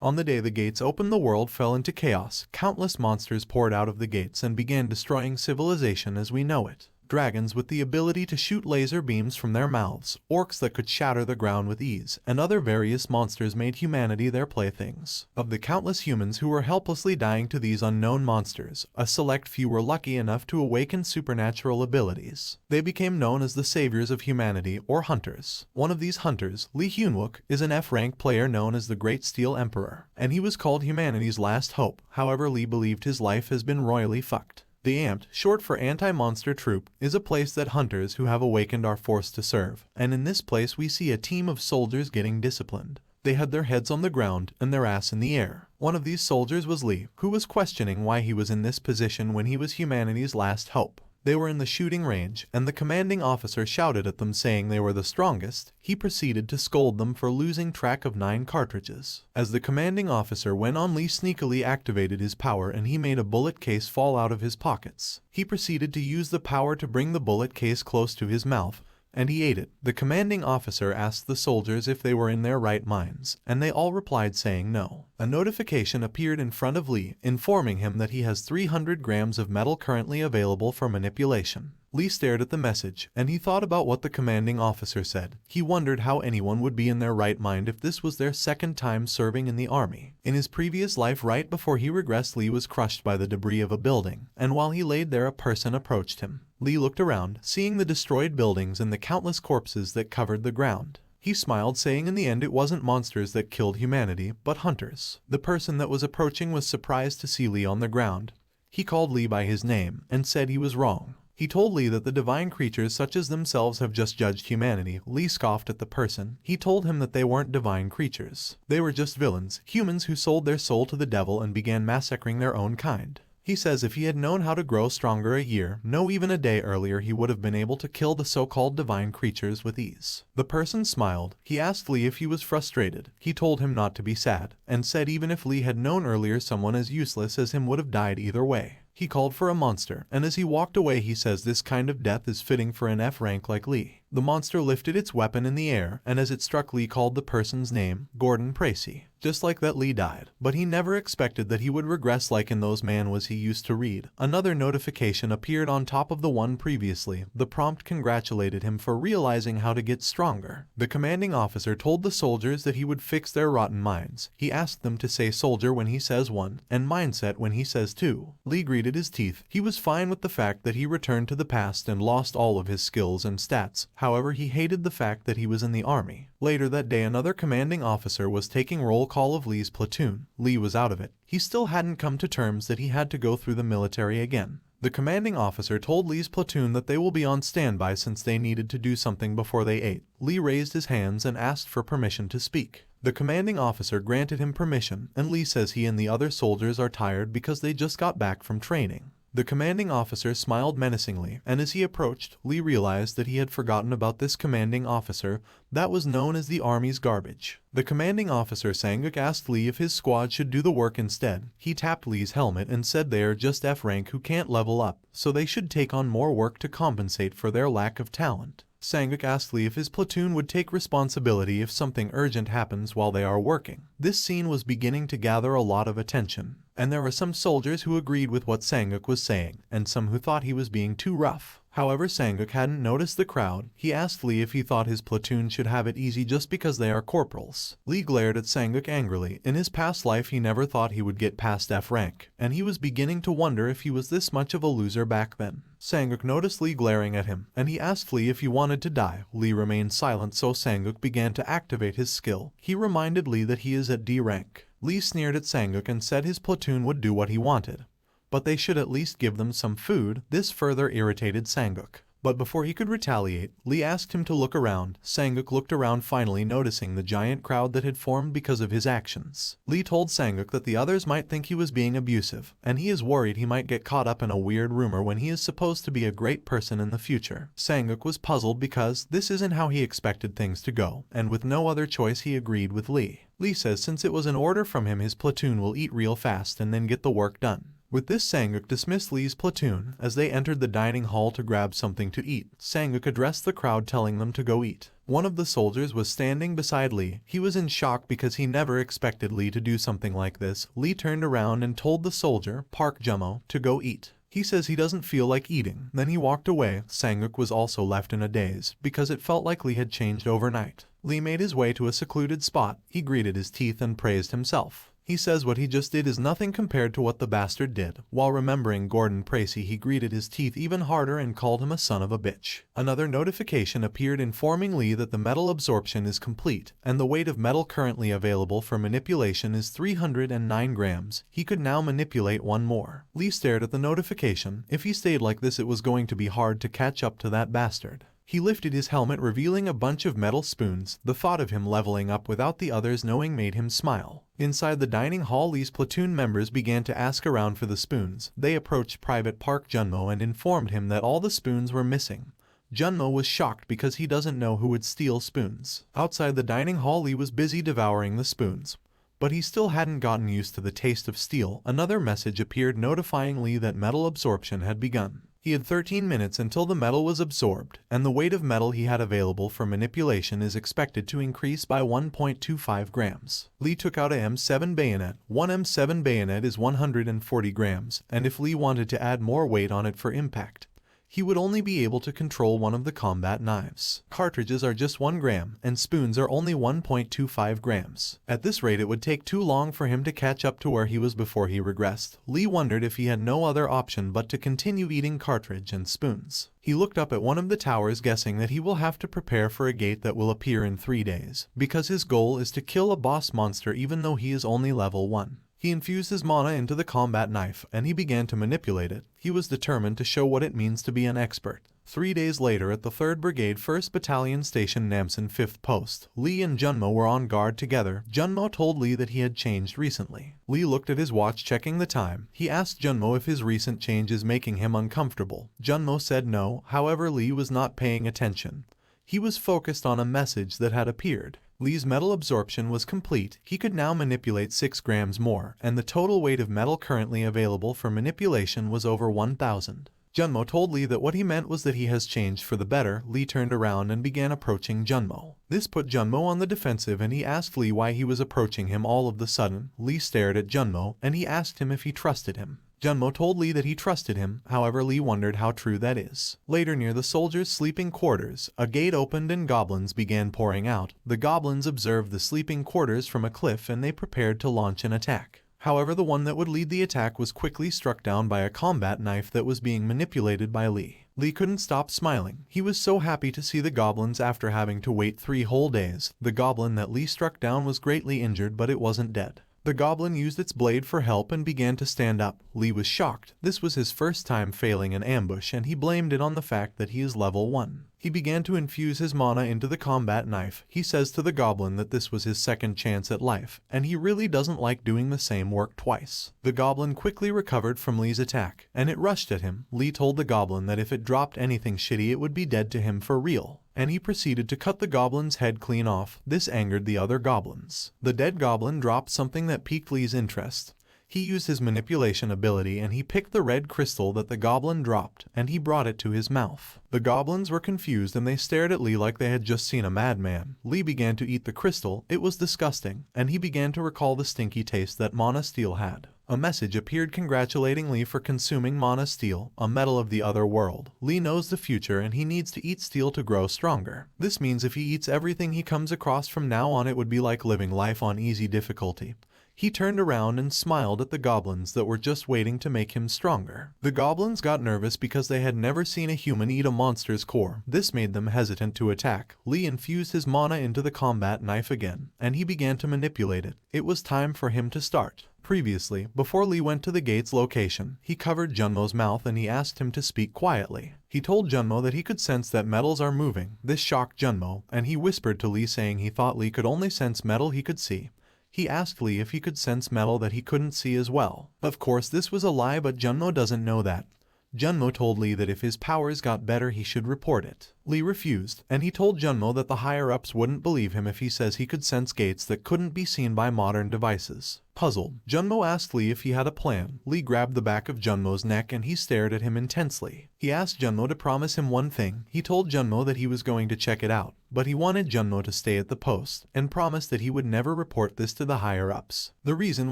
On the day the gates opened, the world fell into chaos. Countless monsters poured out of the gates and began destroying civilization as we know it. Dragons with the ability to shoot laser beams from their mouths, orcs that could shatter the ground with ease, and other various monsters made humanity their playthings. Of the countless humans who were helplessly dying to these unknown monsters, a select few were lucky enough to awaken supernatural abilities. They became known as the saviors of humanity, or hunters. One of these hunters, Lee Hyunwook, is an F-rank player known as the Great Steel Emperor, and he was called humanity's last hope. However, Lee believed his life has been royally fucked. The AMT, short for Anti-Monster Troop, is a place that hunters who have awakened are forced to serve, and in this place we see a team of soldiers getting disciplined. They had their heads on the ground and their ass in the air. One of these soldiers was Lee, who was questioning why he was in this position when he was humanity's last hope. They were in the shooting range, and the commanding officer shouted at them saying they were the strongest. He proceeded to scold them for losing track of 9 cartridges. As the commanding officer went on, Lee sneakily activated his power and he made a bullet case fall out of his pockets. He proceeded to use the power to bring the bullet case close to his mouth, and he ate it. The commanding officer asked the soldiers if they were in their right minds, and they all replied saying no. A notification appeared in front of Lee, informing him that he has 300 grams of metal currently available for manipulation. Lee stared at the message, and he thought about what the commanding officer said. He wondered how anyone would be in their right mind if this was their second time serving in the army. In his previous life, right before he regressed, Lee was crushed by the debris of a building, and while he laid there, a person approached him. Lee looked around, seeing the destroyed buildings and the countless corpses that covered the ground. He smiled, saying in the end it wasn't monsters that killed humanity, but hunters. The person that was approaching was surprised to see Lee on the ground. He called Lee by his name and said he was wrong. He told Lee that the divine creatures such as themselves have just judged humanity. Lee scoffed at the person. He told him that they weren't divine creatures. They were just villains, humans who sold their soul to the devil and began massacring their own kind. He says if he had known how to grow stronger a year, no even a day earlier, he would have been able to kill the so-called divine creatures with ease. The person smiled. He asked Lee if he was frustrated. He told him not to be sad, and said even if Lee had known earlier someone as useless as him would have died either way. He called for a monster, and as he walked away he says this kind of death is fitting for an F rank like Lee. The monster lifted its weapon in the air, and as it struck Lee called the person's name, Gordon Tracy. Just like that, Lee died. But he never expected that he would regress like in those man was he used to read. Another notification appeared on top of the one previously. The prompt congratulated him for realizing how to get stronger. The commanding officer told the soldiers that he would fix their rotten minds. He asked them to say soldier when he says 1, and mindset when he says 2. Lee gritted his teeth. He was fine with the fact that he returned to the past and lost all of his skills and stats. However, he hated the fact that he was in the army. Later that day, another commanding officer was taking roll call of Lee's platoon. Lee was out of it. He still hadn't come to terms that he had to go through the military again. The commanding officer told Lee's platoon that they will be on standby since they needed to do something before they ate. Lee raised his hands and asked for permission to speak. The commanding officer granted him permission, and Lee says he and the other soldiers are tired because they just got back from training. The commanding officer smiled menacingly, and as he approached, Lee realized that he had forgotten about this commanding officer that was known as the Army's garbage. The commanding officer Sanguk asked Lee if his squad should do the work instead. He tapped Lee's helmet and said they are just F rank who can't level up, so they should take on more work to compensate for their lack of talent. Sanguk asked Lee if his platoon would take responsibility if something urgent happens while they are working. This scene was beginning to gather a lot of attention, and there were some soldiers who agreed with what Sanguk was saying, and some who thought he was being too rough. However, Sanguk hadn't noticed the crowd. He asked Lee if he thought his platoon should have it easy just because they are corporals. Lee glared at Sanguk angrily. In his past life he never thought he would get past F rank, and he was beginning to wonder if he was this much of a loser back then. Sanguk noticed Lee glaring at him, and he asked Lee if he wanted to die. Lee remained silent, so Sanguk began to activate his skill. He reminded Lee that he is at D rank. Lee sneered at Sanguk and said his platoon would do what he wanted, but they should at least give them some food. This further irritated Sanguk. But before he could retaliate, Lee asked him to look around. Sanguk looked around, finally noticing the giant crowd that had formed because of his actions. Lee told Sanguk that the others might think he was being abusive, and he is worried he might get caught up in a weird rumor when he is supposed to be a great person in the future. Sanguk was puzzled because this isn't how he expected things to go, and with no other choice he agreed with Lee. Lee says since it was an order from him, his platoon will eat real fast and then get the work done. With this, Sanguk dismissed Lee's platoon. As they entered the dining hall to grab something to eat, Sanguk addressed the crowd telling them to go eat. One of the soldiers was standing beside Lee. He was in shock because he never expected Lee to do something like this. Lee turned around and told the soldier, Park Jummo, to go eat. He says he doesn't feel like eating. Then he walked away. Sang-uk was also left in a daze, because it felt like Lee had changed overnight. Lee made his way to a secluded spot. He gritted his teeth and praised himself. He says what he just did is nothing compared to what the bastard did. While remembering Gordon Tracy, he gritted his teeth even harder and called him a son of a bitch. Another notification appeared informing Lee that the metal absorption is complete, and the weight of metal currently available for manipulation is 309 grams. He could now manipulate one more. Lee stared at the notification. If he stayed like this, it was going to be hard to catch up to that bastard. He lifted his helmet, revealing a bunch of metal spoons. The thought of him leveling up without the others knowing made him smile. Inside the dining hall, Lee's platoon members began to ask around for the spoons. They approached Private Park Junmo and informed him that all the spoons were missing. Junmo was shocked because he doesn't know who would steal spoons. Outside the dining hall, Lee was busy devouring the spoons. But he still hadn't gotten used to the taste of steel. Another message appeared notifying Lee that metal absorption had begun. He had 13 minutes until the metal was absorbed, and the weight of metal he had available for manipulation is expected to increase by 1.25 grams. Lee took out a M7 bayonet. One M7 bayonet is 140 grams, and if Lee wanted to add more weight on it for impact, he would only be able to control one of the combat knives. Cartridges are just 1 gram, and spoons are only 1.25 grams. At this rate, it would take too long for him to catch up to where he was before he regressed. Lee wondered if he had no other option but to continue eating cartridge and spoons. He looked up at one of the towers, guessing that he will have to prepare for a gate that will appear in 3 days, because his goal is to kill a boss monster even though he is only level 1. He infused his mana into the combat knife, and he began to manipulate it. He was determined to show what it means to be an expert. 3 days later, at the 3rd Brigade 1st Battalion Station Namsan 5th Post, Lee and Junmo were on guard together. Junmo told Lee that he had changed recently. Lee looked at his watch, checking the time. He asked Junmo if his recent change is making him uncomfortable. Junmo said no, however Lee was not paying attention. He was focused on a message that had appeared. Lee's metal absorption was complete. He could now manipulate 6 grams more, and the total weight of metal currently available for manipulation was over 1,000. Junmo told Lee that what he meant was that he has changed for the better. Lee turned around and began approaching Junmo. This put Junmo on the defensive, and he asked Lee why he was approaching him all of the sudden. Lee stared at Junmo, and he asked him if he trusted him. Junmo told Lee that he trusted him, however Lee wondered how true that is. Later, near the soldiers' sleeping quarters, a gate opened and goblins began pouring out. The goblins observed the sleeping quarters from a cliff and they prepared to launch an attack. However, the one that would lead the attack was quickly struck down by a combat knife that was being manipulated by Lee. Lee couldn't stop smiling. He was so happy to see the goblins after having to wait 3 whole days. The goblin that Lee struck down was greatly injured, but it wasn't dead. The goblin used its blade for help and began to stand up. Lee was shocked. This was his first time failing an ambush, and he blamed it on the fact that he is level 1. He began to infuse his mana into the combat knife. He says to the goblin that this was his second chance at life, and he really doesn't like doing the same work twice. The goblin quickly recovered from Lee's attack, and it rushed at him. Lee told the goblin that if it dropped anything shitty, it would be dead to him for real, and he proceeded to cut the goblin's head clean off. This angered the other goblins. The dead goblin dropped something that piqued Lee's interest. He used his manipulation ability and he picked the red crystal that the goblin dropped and he brought it to his mouth. The goblins were confused and they stared at Lee like they had just seen a madman. Lee began to eat the crystal. It was disgusting, and he began to recall the stinky taste that mana steel had. A message appeared congratulating Lee for consuming mana steel, a metal of the other world. Lee knows the future and he needs to eat steel to grow stronger. This means if he eats everything he comes across from now on, it would be like living life on easy difficulty. He turned around and smiled at the goblins that were just waiting to make him stronger. The goblins got nervous because they had never seen a human eat a monster's core. This made them hesitant to attack. Lee infused his mana into the combat knife again, and he began to manipulate it. It was time for him to start. Previously, before Lee went to the gate's location, he covered Junmo's mouth and he asked him to speak quietly. He told Junmo that he could sense that metals are moving. This shocked Junmo, and he whispered to Lee saying he thought Lee could only sense metal he could see. He asked Lee if he could sense metal that he couldn't see as well. Of course, this was a lie, but Junmo doesn't know that. Junmo told Lee that if his powers got better, he should report it. Lee refused, and he told Junmo that the higher-ups wouldn't believe him if he says he could sense gates that couldn't be seen by modern devices. Puzzled, Junmo asked Lee if he had a plan. Lee grabbed the back of Junmo's neck and he stared at him intensely. He asked Junmo to promise him one thing. He told Junmo that he was going to check it out, but he wanted Junmo to stay at the post, and promised that he would never report this to the higher-ups. The reason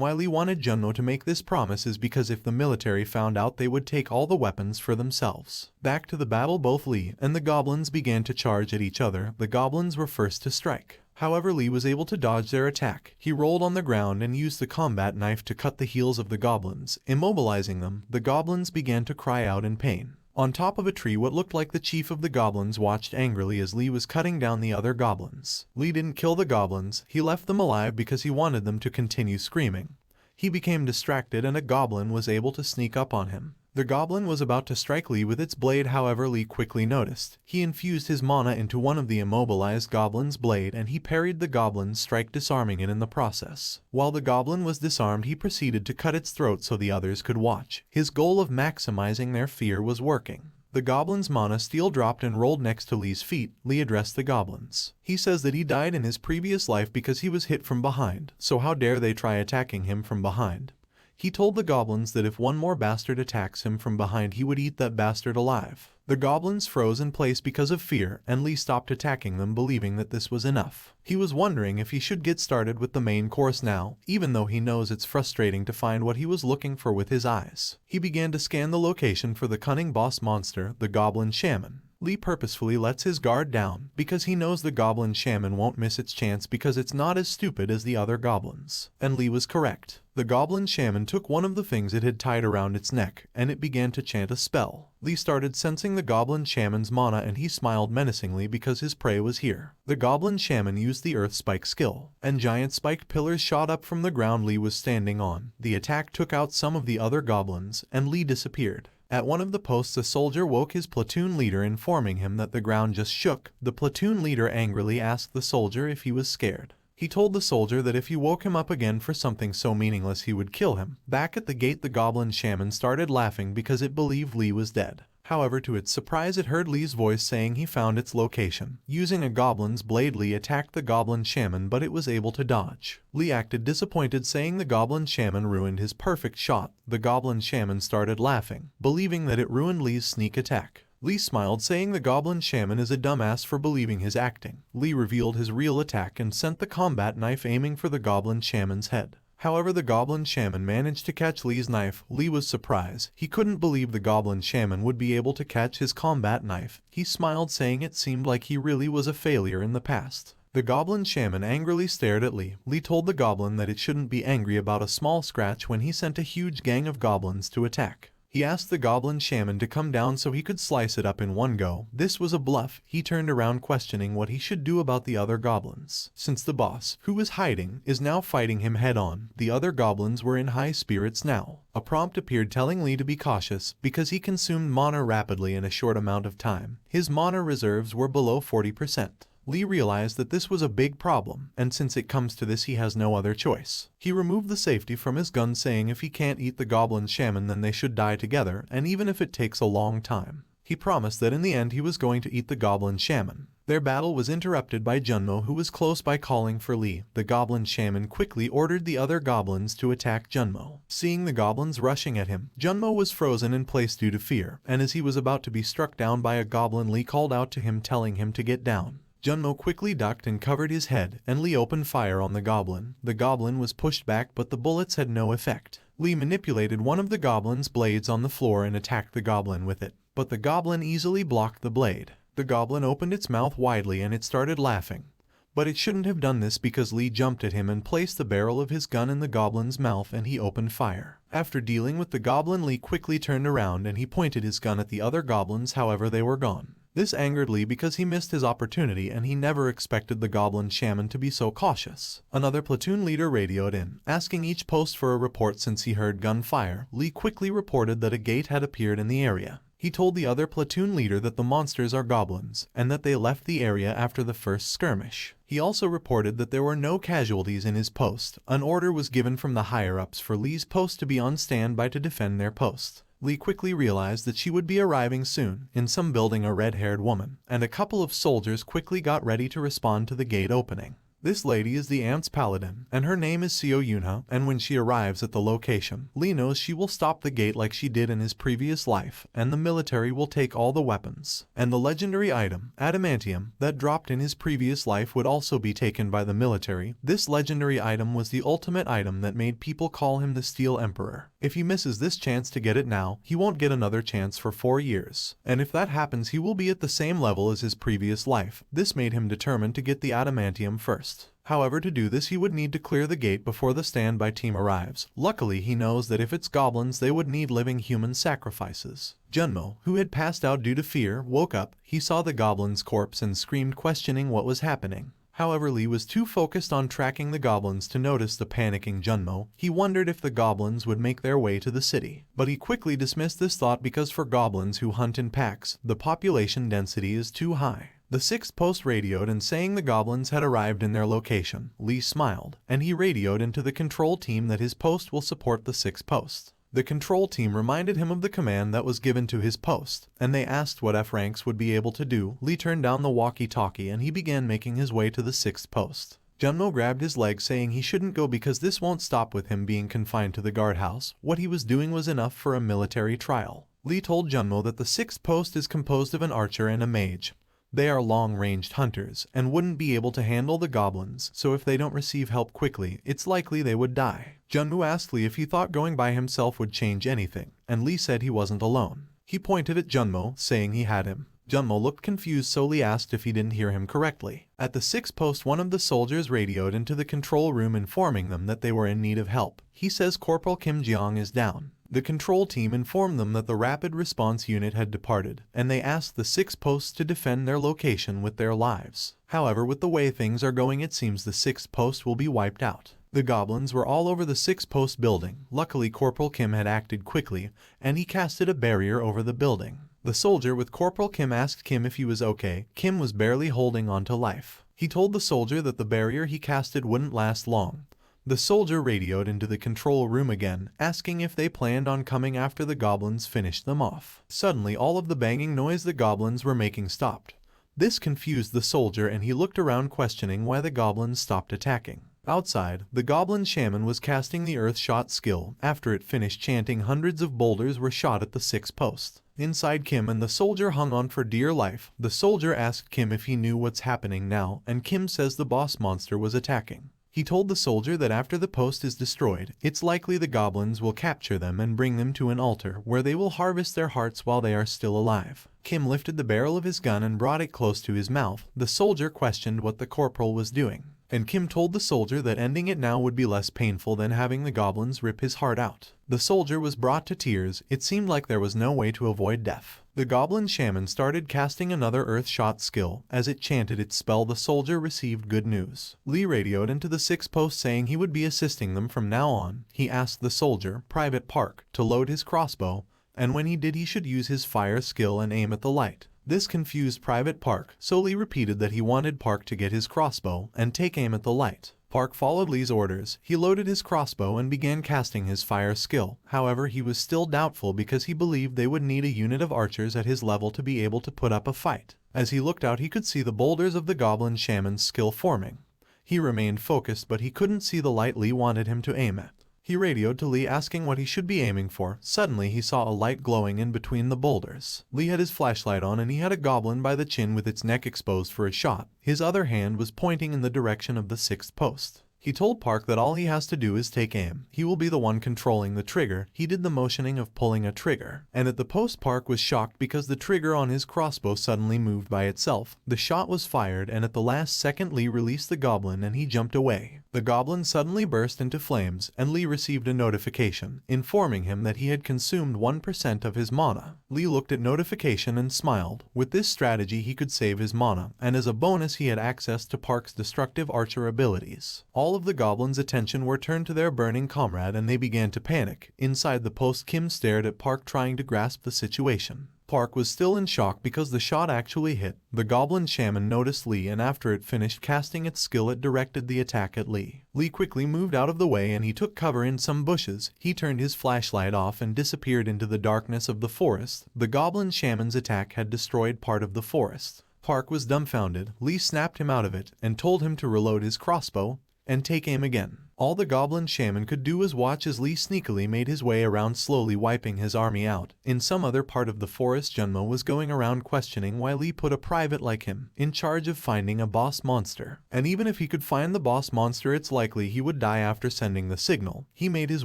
why Lee wanted Junmo to make this promise is because if the military found out, they would take all the weapons for themselves. Back to the battle, both Lee and the goblins began to charge at each other. The goblins were first to strike. However, Lee was able to dodge their attack. He rolled on the ground and used the combat knife to cut the heels of the goblins, immobilizing them. The goblins began to cry out in pain. On top of a tree, what looked like the chief of the goblins watched angrily as Lee was cutting down the other goblins. Lee didn't kill the goblins, he left them alive because he wanted them to continue screaming. He became distracted and a goblin was able to sneak up on him. The goblin was about to strike Lee with its blade, however Lee quickly noticed. He infused his mana into one of the immobilized goblin's blade and he parried the goblin's strike, disarming it in the process. While the goblin was disarmed, he proceeded to cut its throat so the others could watch. His goal of maximizing their fear was working. The goblin's mana steel dropped and rolled next to Lee's feet. Lee addressed the goblins. He says that he died in his previous life because he was hit from behind, so how dare they try attacking him from behind. He told the goblins that if one more bastard attacks him from behind, he would eat that bastard alive. The goblins froze in place because of fear, and Lee stopped attacking them, believing that this was enough. He was wondering if he should get started with the main course now, even though he knows it's frustrating to find what he was looking for with his eyes. He began to scan the location for the cunning boss monster, the Goblin Shaman. Lee purposefully lets his guard down because he knows the Goblin Shaman won't miss its chance because it's not as stupid as the other goblins. And Lee was correct. The Goblin Shaman took one of the things it had tied around its neck, and it began to chant a spell. Lee started sensing the Goblin Shaman's mana and he smiled menacingly because his prey was here. The Goblin Shaman used the Earth Spike skill, and giant spiked pillars shot up from the ground Lee was standing on. The attack took out some of the other goblins, and Lee disappeared. At one of the posts, a soldier woke his platoon leader, informing him that the ground just shook. The platoon leader angrily asked the soldier if he was scared. He told the soldier that if he woke him up again for something so meaningless, he would kill him. Back at the gate, the Goblin Shaman started laughing because it believed Lee was dead. However, to its surprise, it heard Lee's voice saying he found its location. Using a goblin's blade, Lee attacked the Goblin Shaman, but it was able to dodge. Lee acted disappointed, saying the Goblin Shaman ruined his perfect shot. The Goblin Shaman started laughing, believing that it ruined Lee's sneak attack. Lee smiled, saying the Goblin Shaman is a dumbass for believing his acting. Lee revealed his real attack and sent the combat knife, aiming for the Goblin Shaman's head. However, the Goblin Shaman managed to catch Lee's knife. Lee was surprised. He couldn't believe the Goblin Shaman would be able to catch his combat knife. He smiled, saying it seemed like he really was a failure in the past. The Goblin Shaman angrily stared at Lee. Lee told the goblin that it shouldn't be angry about a small scratch when he sent a huge gang of goblins to attack. He asked the Goblin Shaman to come down so he could slice it up in one go. This was a bluff. He turned around questioning what he should do about the other goblins, since the boss, who was hiding, is now fighting him head-on. The other goblins were in high spirits now. A prompt appeared telling Lee to be cautious because he consumed mana rapidly in a short amount of time. His mana reserves were below 40%. Lee realized that this was a big problem, and since it comes to this, he has no other choice. He removed the safety from his gun, saying if he can't eat the Goblin Shaman, then they should die together, and even if it takes a long time. He promised that in the end he was going to eat the Goblin Shaman. Their battle was interrupted by Junmo, who was close by, calling for Lee. The Goblin Shaman quickly ordered the other goblins to attack Junmo. Seeing the goblins rushing at him, Junmo was frozen in place due to fear, and as he was about to be struck down by a goblin, Lee called out to him, telling him to get down. Junmo quickly ducked and covered his head, and Lee opened fire on the goblin. The goblin was pushed back, but the bullets had no effect. Lee manipulated one of the goblin's blades on the floor and attacked the goblin with it, but the goblin easily blocked the blade. The goblin opened its mouth widely and it started laughing. But it shouldn't have done this because Lee jumped at him and placed the barrel of his gun in the goblin's mouth, and he opened fire. After dealing with the goblin, Lee quickly turned around and he pointed his gun at the other goblins, however they were gone. This angered Lee because he missed his opportunity and he never expected the Goblin Shaman to be so cautious. Another platoon leader radioed in, asking each post for a report since he heard gunfire. Lee quickly reported that a gate had appeared in the area. He told the other platoon leader that the monsters are goblins, and that they left the area after the first skirmish. He also reported that there were no casualties in his post. An order was given from the higher-ups for Lee's post to be on standby to defend their post. Lee quickly realized that she would be arriving soon in some building, a red-haired woman, and a couple of soldiers quickly got ready to respond to the gate opening. This lady is the Ant's paladin, and her name is Seo Yunha, and when she arrives at the location, Lee knows she will stop the gate like she did in his previous life, and the military will take all the weapons. And the legendary item, adamantium, that dropped in his previous life would also be taken by the military. This legendary item was the ultimate item that made people call him the Steel Emperor. If he misses this chance to get it now, he won't get another chance for 4 years. And if that happens, he will be at the same level as his previous life. This made him determined to get the adamantium first. However, to do this he would need to clear the gate before the standby team arrives. Luckily, he knows that if it's goblins, they would need living human sacrifices. Junmo, who had passed out due to fear, woke up. He saw the goblin's corpse and screamed, questioning what was happening. However, Lee was too focused on tracking the goblins to notice the panicking Junmo. He wondered if the goblins would make their way to the city. But he quickly dismissed this thought because for goblins who hunt in packs, the population density is too high. The 6th post radioed and saying the goblins had arrived in their location. Lee smiled, and he radioed into the control team that his post will support the 6th post. The control team reminded him of the command that was given to his post, and they asked what F ranks would be able to do. Lee turned down the walkie-talkie and he began making his way to the 6th post. Junmo grabbed his leg, saying he shouldn't go because this won't stop with him being confined to the guardhouse. What he was doing was enough for a military trial. Lee told Junmo that the 6th post is composed of an archer and a mage. They are long-ranged hunters and wouldn't be able to handle the goblins, so if they don't receive help quickly, it's likely they would die. Junmu asked Lee if he thought going by himself would change anything, and Lee said he wasn't alone. He pointed at Junmo, saying he had him. Junmo looked confused, so Lee asked if he didn't hear him correctly. At the 6th post, one of the soldiers radioed into the control room informing them that they were in need of help. He says Corporal Kim Jeong is down. The control team informed them that the rapid response unit had departed, and they asked the 6th posts to defend their location with their lives. However, with the way things are going, it seems the 6th post will be wiped out. The goblins were all over the 6th post building. Luckily, Corporal Kim had acted quickly, and he casted a barrier over the building. The soldier with Corporal Kim asked Kim if he was okay. Kim was barely holding on to life. He told the soldier that the barrier he casted wouldn't last long. The soldier radioed into the control room again, asking if they planned on coming after the goblins finished them off. Suddenly, all of the banging noise the goblins were making stopped. This confused the soldier, and he looked around, questioning why the goblins stopped attacking. Outside, the goblin shaman was casting the earth shot skill. After it finished chanting, hundreds of boulders were shot at the 6th post. Inside, Kim and the soldier hung on for dear life. The soldier asked Kim if he knew what's happening now, and Kim says the boss monster was attacking. He told the soldier that after the post is destroyed, it's likely the goblins will capture them and bring them to an altar where they will harvest their hearts while they are still alive. Kim lifted the barrel of his gun and brought it close to his mouth. The soldier questioned what the corporal was doing, and Kim told the soldier that ending it now would be less painful than having the goblins rip his heart out. The soldier was brought to tears. It seemed like there was no way to avoid death. The goblin shaman started casting another earth shot skill. As it chanted its spell, the soldier received good news. Lee radioed into the 6th post saying he would be assisting them from now on. He asked the soldier, Private Park, to load his crossbow, and when he did, he should use his fire skill and aim at the light. This confused Private Park, so Lee repeated that he wanted Park to get his crossbow and take aim at the light. Park followed Lee's orders. He loaded his crossbow and began casting his fire skill. However, he was still doubtful because he believed they would need a unit of archers at his level to be able to put up a fight. As he looked out, he could see the boulders of the goblin shaman's skill forming. He remained focused, but he couldn't see the light Lee wanted him to aim at. He radioed to Lee asking what he should be aiming for. Suddenly, he saw a light glowing in between the boulders. Lee had his flashlight on, and he had a goblin by the chin with its neck exposed for a shot. His other hand was pointing in the direction of the 6th post. He told Park that all he has to do is take aim. He will be the one controlling the trigger. He did the motioning of pulling a trigger. And at the post, Park was shocked because the trigger on his crossbow suddenly moved by itself. The shot was fired, and at the last second, Lee released the goblin and he jumped away. The goblin suddenly burst into flames, and Lee received a notification informing him that he had consumed 1% of his mana. Lee looked at notification and smiled. With this strategy, he could save his mana, and as a bonus, he had access to Park's destructive archer abilities. All of the goblins' attention were turned to their burning comrade, and they began to panic. Inside the post, Kim stared at Park, trying to grasp the situation. Park was still in shock because the shot actually hit. The goblin shaman noticed Lee, and after it finished casting its skill, it directed the attack at Lee. Lee quickly moved out of the way and he took cover in some bushes. He turned his flashlight off and disappeared into the darkness of the forest. The goblin shaman's attack had destroyed part of the forest. Park was dumbfounded. Lee snapped him out of it and told him to reload his crossbow and take aim again. All the goblin shaman could do was watch as Lee sneakily made his way around, slowly wiping his army out. In some other part of the forest, Junmo was going around questioning why Lee put a private like him in charge of finding a boss monster. And even if he could find the boss monster, it's likely he would die after sending the signal. He made his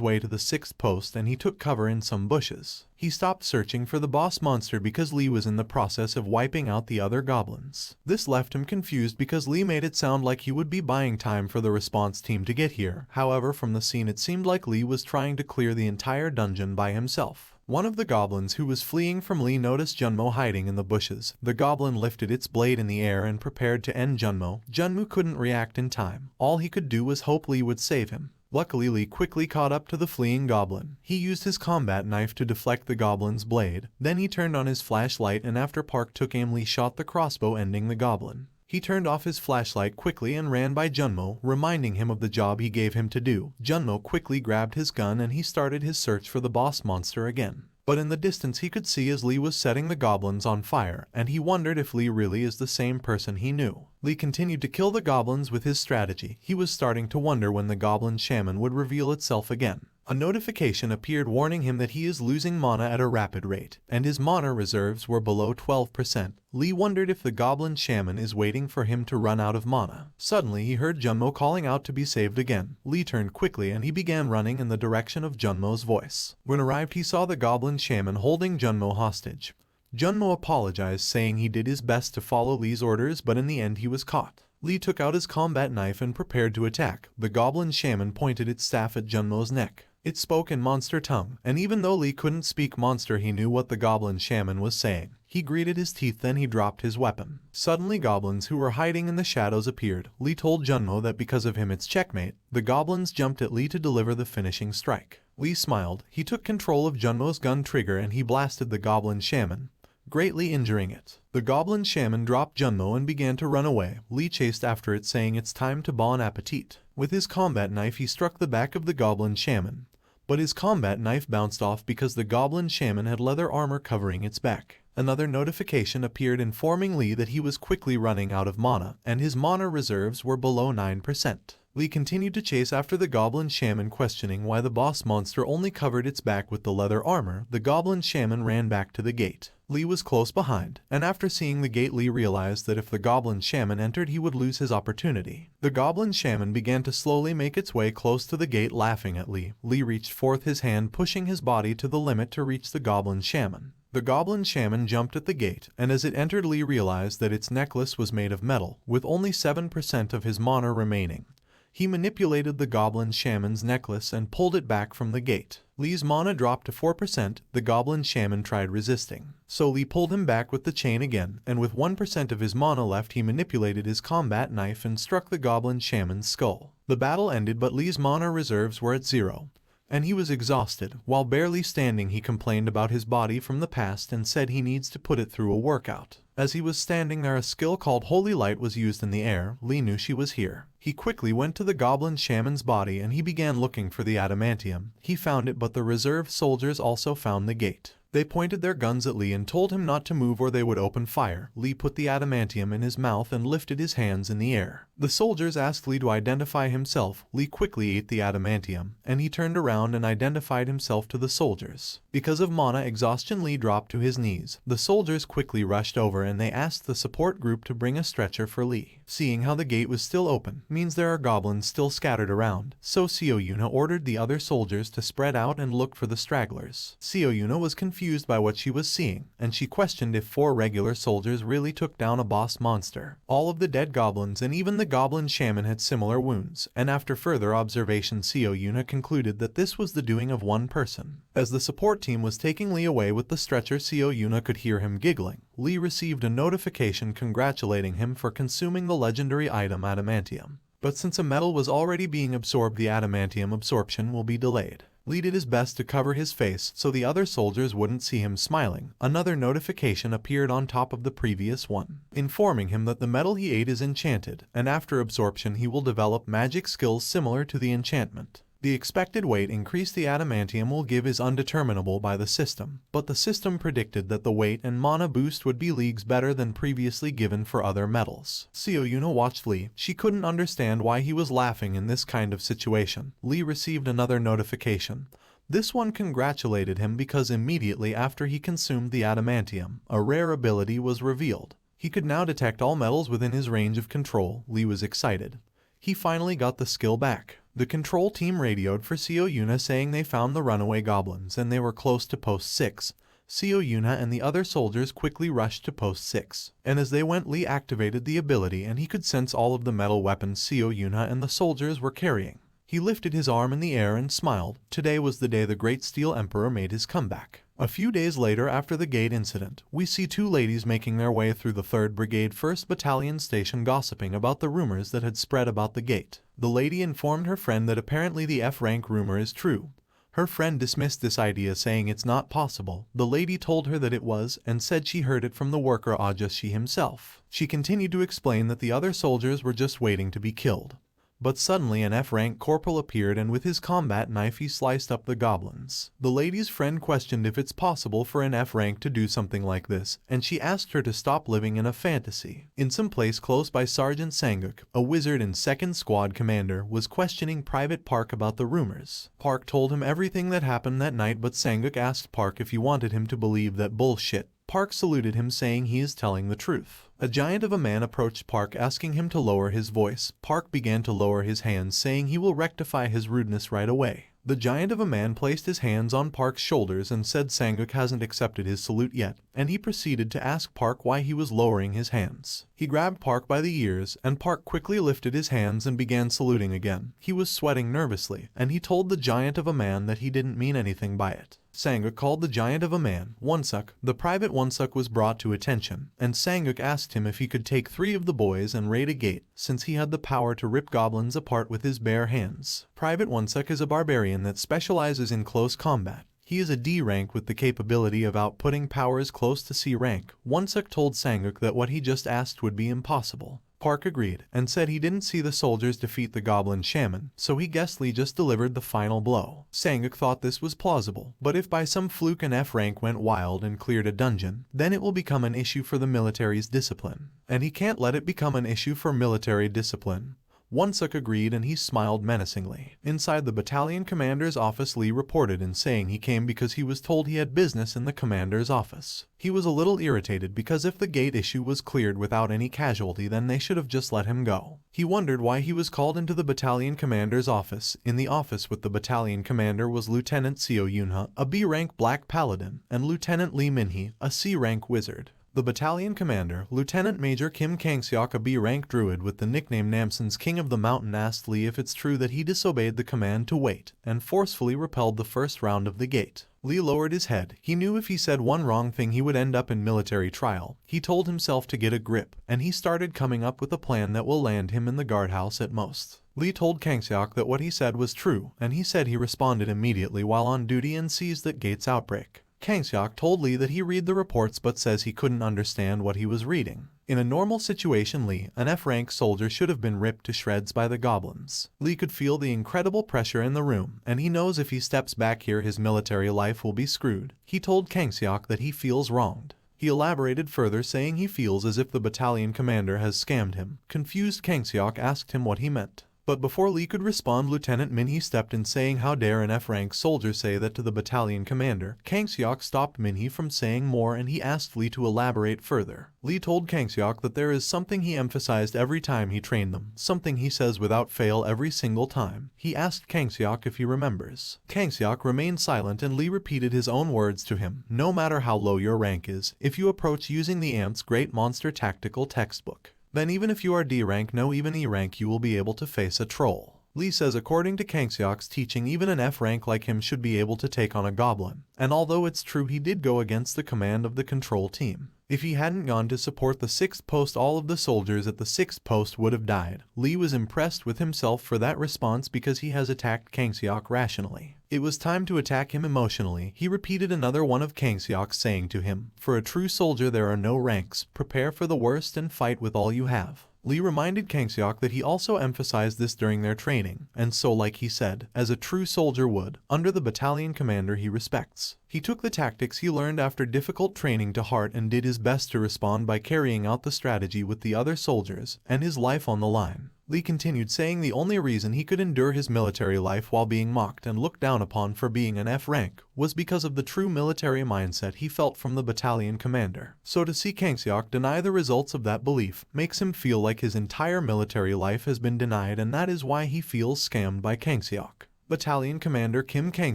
way to the 6th post and he took cover in some bushes. He stopped searching for the boss monster because Lee was in the process of wiping out the other goblins. This left him confused because Lee made it sound like he would be buying time for the response team to get here. However, from the scene it seemed like Lee was trying to clear the entire dungeon by himself. One of the goblins who was fleeing from Lee noticed Junmo hiding in the bushes. The goblin lifted its blade in the air and prepared to end Junmo. Junmo couldn't react in time. All he could do was hope Lee would save him. Luckily, Lee quickly caught up to the fleeing goblin. He used his combat knife to deflect the goblin's blade. Then he turned on his flashlight, and after Park took aim, Lee shot the crossbow, ending the goblin. He turned off his flashlight quickly and ran by Junmo, reminding him of the job he gave him to do. Junmo quickly grabbed his gun and he started his search for the boss monster again. But in the distance he could see as Lee was setting the goblins on fire, and he wondered if Lee really is the same person he knew. Lee continued to kill the goblins with his strategy. He was starting to wonder when the goblin shaman would reveal itself again. A notification appeared warning him that he is losing mana at a rapid rate, and his mana reserves were below 12%. Lee wondered if the goblin shaman is waiting for him to run out of mana. Suddenly he heard Junmo calling out to be saved again. Lee turned quickly and he began running in the direction of Junmo's voice. When arrived, he saw the goblin shaman holding Junmo hostage. Junmo apologized, saying he did his best to follow Lee's orders, but in the end he was caught. Lee took out his combat knife and prepared to attack. The goblin shaman pointed its staff at Junmo's neck. It spoke in monster tongue, and even though Lee couldn't speak monster, he knew what the goblin shaman was saying. He gritted his teeth, then he dropped his weapon. Suddenly goblins who were hiding in the shadows appeared. Lee told Junmo that because of him it's checkmate. The goblins jumped at Lee to deliver the finishing strike. Lee smiled. He took control of Junmo's gun trigger and he blasted the goblin shaman, greatly injuring it. The goblin shaman dropped Junmo and began to run away. Lee chased after it, saying it's time to bon appetit. With his combat knife he struck the back of the goblin shaman, but his combat knife bounced off because the goblin shaman had leather armor covering its back. Another notification appeared informing Lee that he was quickly running out of mana, and his mana reserves were below 9%. Lee continued to chase after the goblin shaman, questioning why the boss monster only covered its back with the leather armor. The goblin shaman ran back to the gate. Lee was close behind, and after seeing the gate, Lee realized that if the goblin shaman entered, he would lose his opportunity. The goblin shaman began to slowly make its way close to the gate, laughing at Lee. Lee reached forth his hand, pushing his body to the limit to reach the goblin shaman. The goblin shaman jumped at the gate, and as it entered, Lee realized that its necklace was made of metal, with only 7% of his mana remaining. He manipulated the goblin shaman's necklace and pulled it back from the gate. Lee's mana dropped to 4%. The goblin shaman tried resisting, so Lee pulled him back with the chain again, and with 1% of his mana left, he manipulated his combat knife and struck the goblin shaman's skull. The battle ended, but Lee's mana reserves were at 0, and he was exhausted. While barely standing, he complained about his body from the past and said he needs to put it through a workout. As he was standing there, a skill called Holy Light was used in the air. Lee knew she was here. He quickly went to the goblin shaman's body and he began looking for the adamantium. He found it, but the reserve soldiers also found the gate. They pointed their guns at Lee and told him not to move or they would open fire. Lee put the adamantium in his mouth and lifted his hands in the air. The soldiers asked Lee to identify himself. Lee quickly ate the adamantium, and he turned around and identified himself to the soldiers. Because of mana exhaustion, Lee dropped to his knees. The soldiers quickly rushed over and they asked the support group to bring a stretcher for Lee. Seeing how the gate was still open means there are goblins still scattered around, so Sioyuna ordered the other soldiers to spread out and look for the stragglers. Sioyuna was confused by what she was seeing, and she questioned if 4 regular soldiers really took down a boss monster. All of the dead goblins and even the goblin shaman had similar wounds, and after further observation, Sioyuna concluded that this was the doing of one person. As the support team was taking Lee away with the stretcher, Sioyuna could hear him giggling. Lee received a notification congratulating him for consuming the legendary item adamantium. But since a metal was already being absorbed, the adamantium absorption will be delayed. Lee did his best to cover his face so the other soldiers wouldn't see him smiling. Another notification appeared on top of the previous one, informing him that the metal he ate is enchanted, and after absorption he will develop magic skills similar to the enchantment. The expected weight increase the adamantium will give is undeterminable by the system, but the system predicted that the weight and mana boost would be leagues better than previously given for other metals. Seo Yuna watched Lee. She couldn't understand why he was laughing in this kind of situation. Lee received another notification. This one congratulated him because immediately after he consumed the adamantium, a rare ability was revealed. He could now detect all metals within his range of control. Lee was excited. He finally got the skill back. The control team radioed for Seo Yuna saying they found the runaway goblins and they were close to post 6. Seo Yuna and the other soldiers quickly rushed to post 6. And as they went, Lee activated the ability and he could sense all of the metal weapons Seo Yuna and the soldiers were carrying. He lifted his arm in the air and smiled. Today was the day the Great Steel Emperor made his comeback. A few days later after the gate incident, we see two ladies making their way through the 3rd Brigade 1st Battalion station gossiping about the rumors that had spread about the gate. The lady informed her friend that apparently the F-rank rumor is true. Her friend dismissed this idea saying it's not possible. The lady told her that it was and said she heard it from the worker Ajashi himself. She continued to explain that the other soldiers were just waiting to be killed. But suddenly an F-rank corporal appeared and with his combat knife he sliced up the goblins. The lady's friend questioned if it's possible for an F-rank to do something like this, and she asked her to stop living in a fantasy. In some place close by, Sergeant Sanguk, a wizard and 2nd Squad commander, was questioning Private Park about the rumors. Park told him everything that happened that night, but Sanguk asked Park if he wanted him to believe that bullshit. Park saluted him saying he is telling the truth. A giant of a man approached Park asking him to lower his voice. Park began to lower his hands saying he will rectify his rudeness right away. The giant of a man placed his hands on Park's shoulders and said Sanguk hasn't accepted his salute yet, and he proceeded to ask Park why he was lowering his hands. He grabbed Park by the ears, and Park quickly lifted his hands and began saluting again. He was sweating nervously, and he told the giant of a man that he didn't mean anything by it. Sanguk called the giant of a man Wonsuk. The private Wonsuk was brought to attention, and Sanguk asked him if he could take 3 of the boys and raid a gate, since he had the power to rip goblins apart with his bare hands. Private Wonsuk is a barbarian that specializes in close combat. He is a D rank with the capability of outputting powers close to C rank. Wonsuk told Sanguk that what he just asked would be impossible. Park agreed, and said he didn't see the soldiers defeat the goblin shaman, so he guessed Lee just delivered the final blow. Sanguk thought this was plausible, but if by some fluke an F-rank went wild and cleared a dungeon, then it will become an issue for the military's discipline. And he can't let it become an issue for military discipline. Wonsuk agreed and he smiled menacingly. Inside the battalion commander's office, Lee reported in saying he came because he was told he had business in the commander's office. He was a little irritated because if the gate issue was cleared without any casualty, then they should have just let him go. He wondered why he was called into the battalion commander's office. In the office with the battalion commander was Lieutenant Seo Yunha, a B-rank black paladin, and Lieutenant Lee Minhee, a C-rank wizard. The battalion commander, Lieutenant Major Kim Kangseok, a B-rank druid with the nickname Namsen's King of the Mountain, asked Lee if it's true that he disobeyed the command to wait, and forcefully repelled the first round of the gate. Lee lowered his head. He knew if he said one wrong thing he would end up in military trial. He told himself to get a grip, and he started coming up with a plan that will land him in the guardhouse at most. Lee told Kangseok that what he said was true, and he said he responded immediately while on duty and seized that gate's outbreak. Kangseok told Lee that he read the reports but says he couldn't understand what he was reading. In a normal situation, Lee, an F-rank soldier, should have been ripped to shreds by the goblins. Lee could feel the incredible pressure in the room, and he knows if he steps back here his military life will be screwed. He told Kangseok that he feels wronged. He elaborated further saying he feels as if the battalion commander has scammed him. Confused, Kangseok asked him what he meant. But before Lee could respond, Lieutenant Minhee stepped in saying how dare an F-rank soldier say that to the battalion commander. Kangseok stopped Minhee from saying more and he asked Lee to elaborate further. Lee told Kangseok that there is something he emphasized every time he trained them, something he says without fail every single time. He asked Kangseok if he remembers. Kangseok remained silent and Lee repeated his own words to him. No matter how low your rank is, if you approach using the Ant's Great Monster Tactical Textbook, then even if you are D rank, no even E rank, you will be able to face a troll. Lee says according to Kangseok's teaching, even an F rank like him should be able to take on a goblin. And although it's true he did go against the command of the control team, If he hadn't gone to support the 6th post, all of the soldiers at the 6th post would have died. Lee was impressed with himself for that response because he has attacked Kang Seok rationally. It was time to attack him emotionally. He repeated another one of Kang Seok's saying to him, "For a true soldier there are no ranks. Prepare for the worst and fight with all you have." Lee reminded Kang Seok that he also emphasized this during their training, and so, like he said, as a true soldier would, under the battalion commander he respects. He took the tactics he learned after difficult training to heart and did his best to respond by carrying out the strategy with the other soldiers, and his life on the line. Lee continued saying the only reason he could endure his military life while being mocked and looked down upon for being an F rank was because of the true military mindset he felt from the battalion commander. So to see Kang Seok deny the results of that belief makes him feel like his entire military life has been denied, and that is why he feels scammed by Kang Seok. Battalion Commander Kim Kang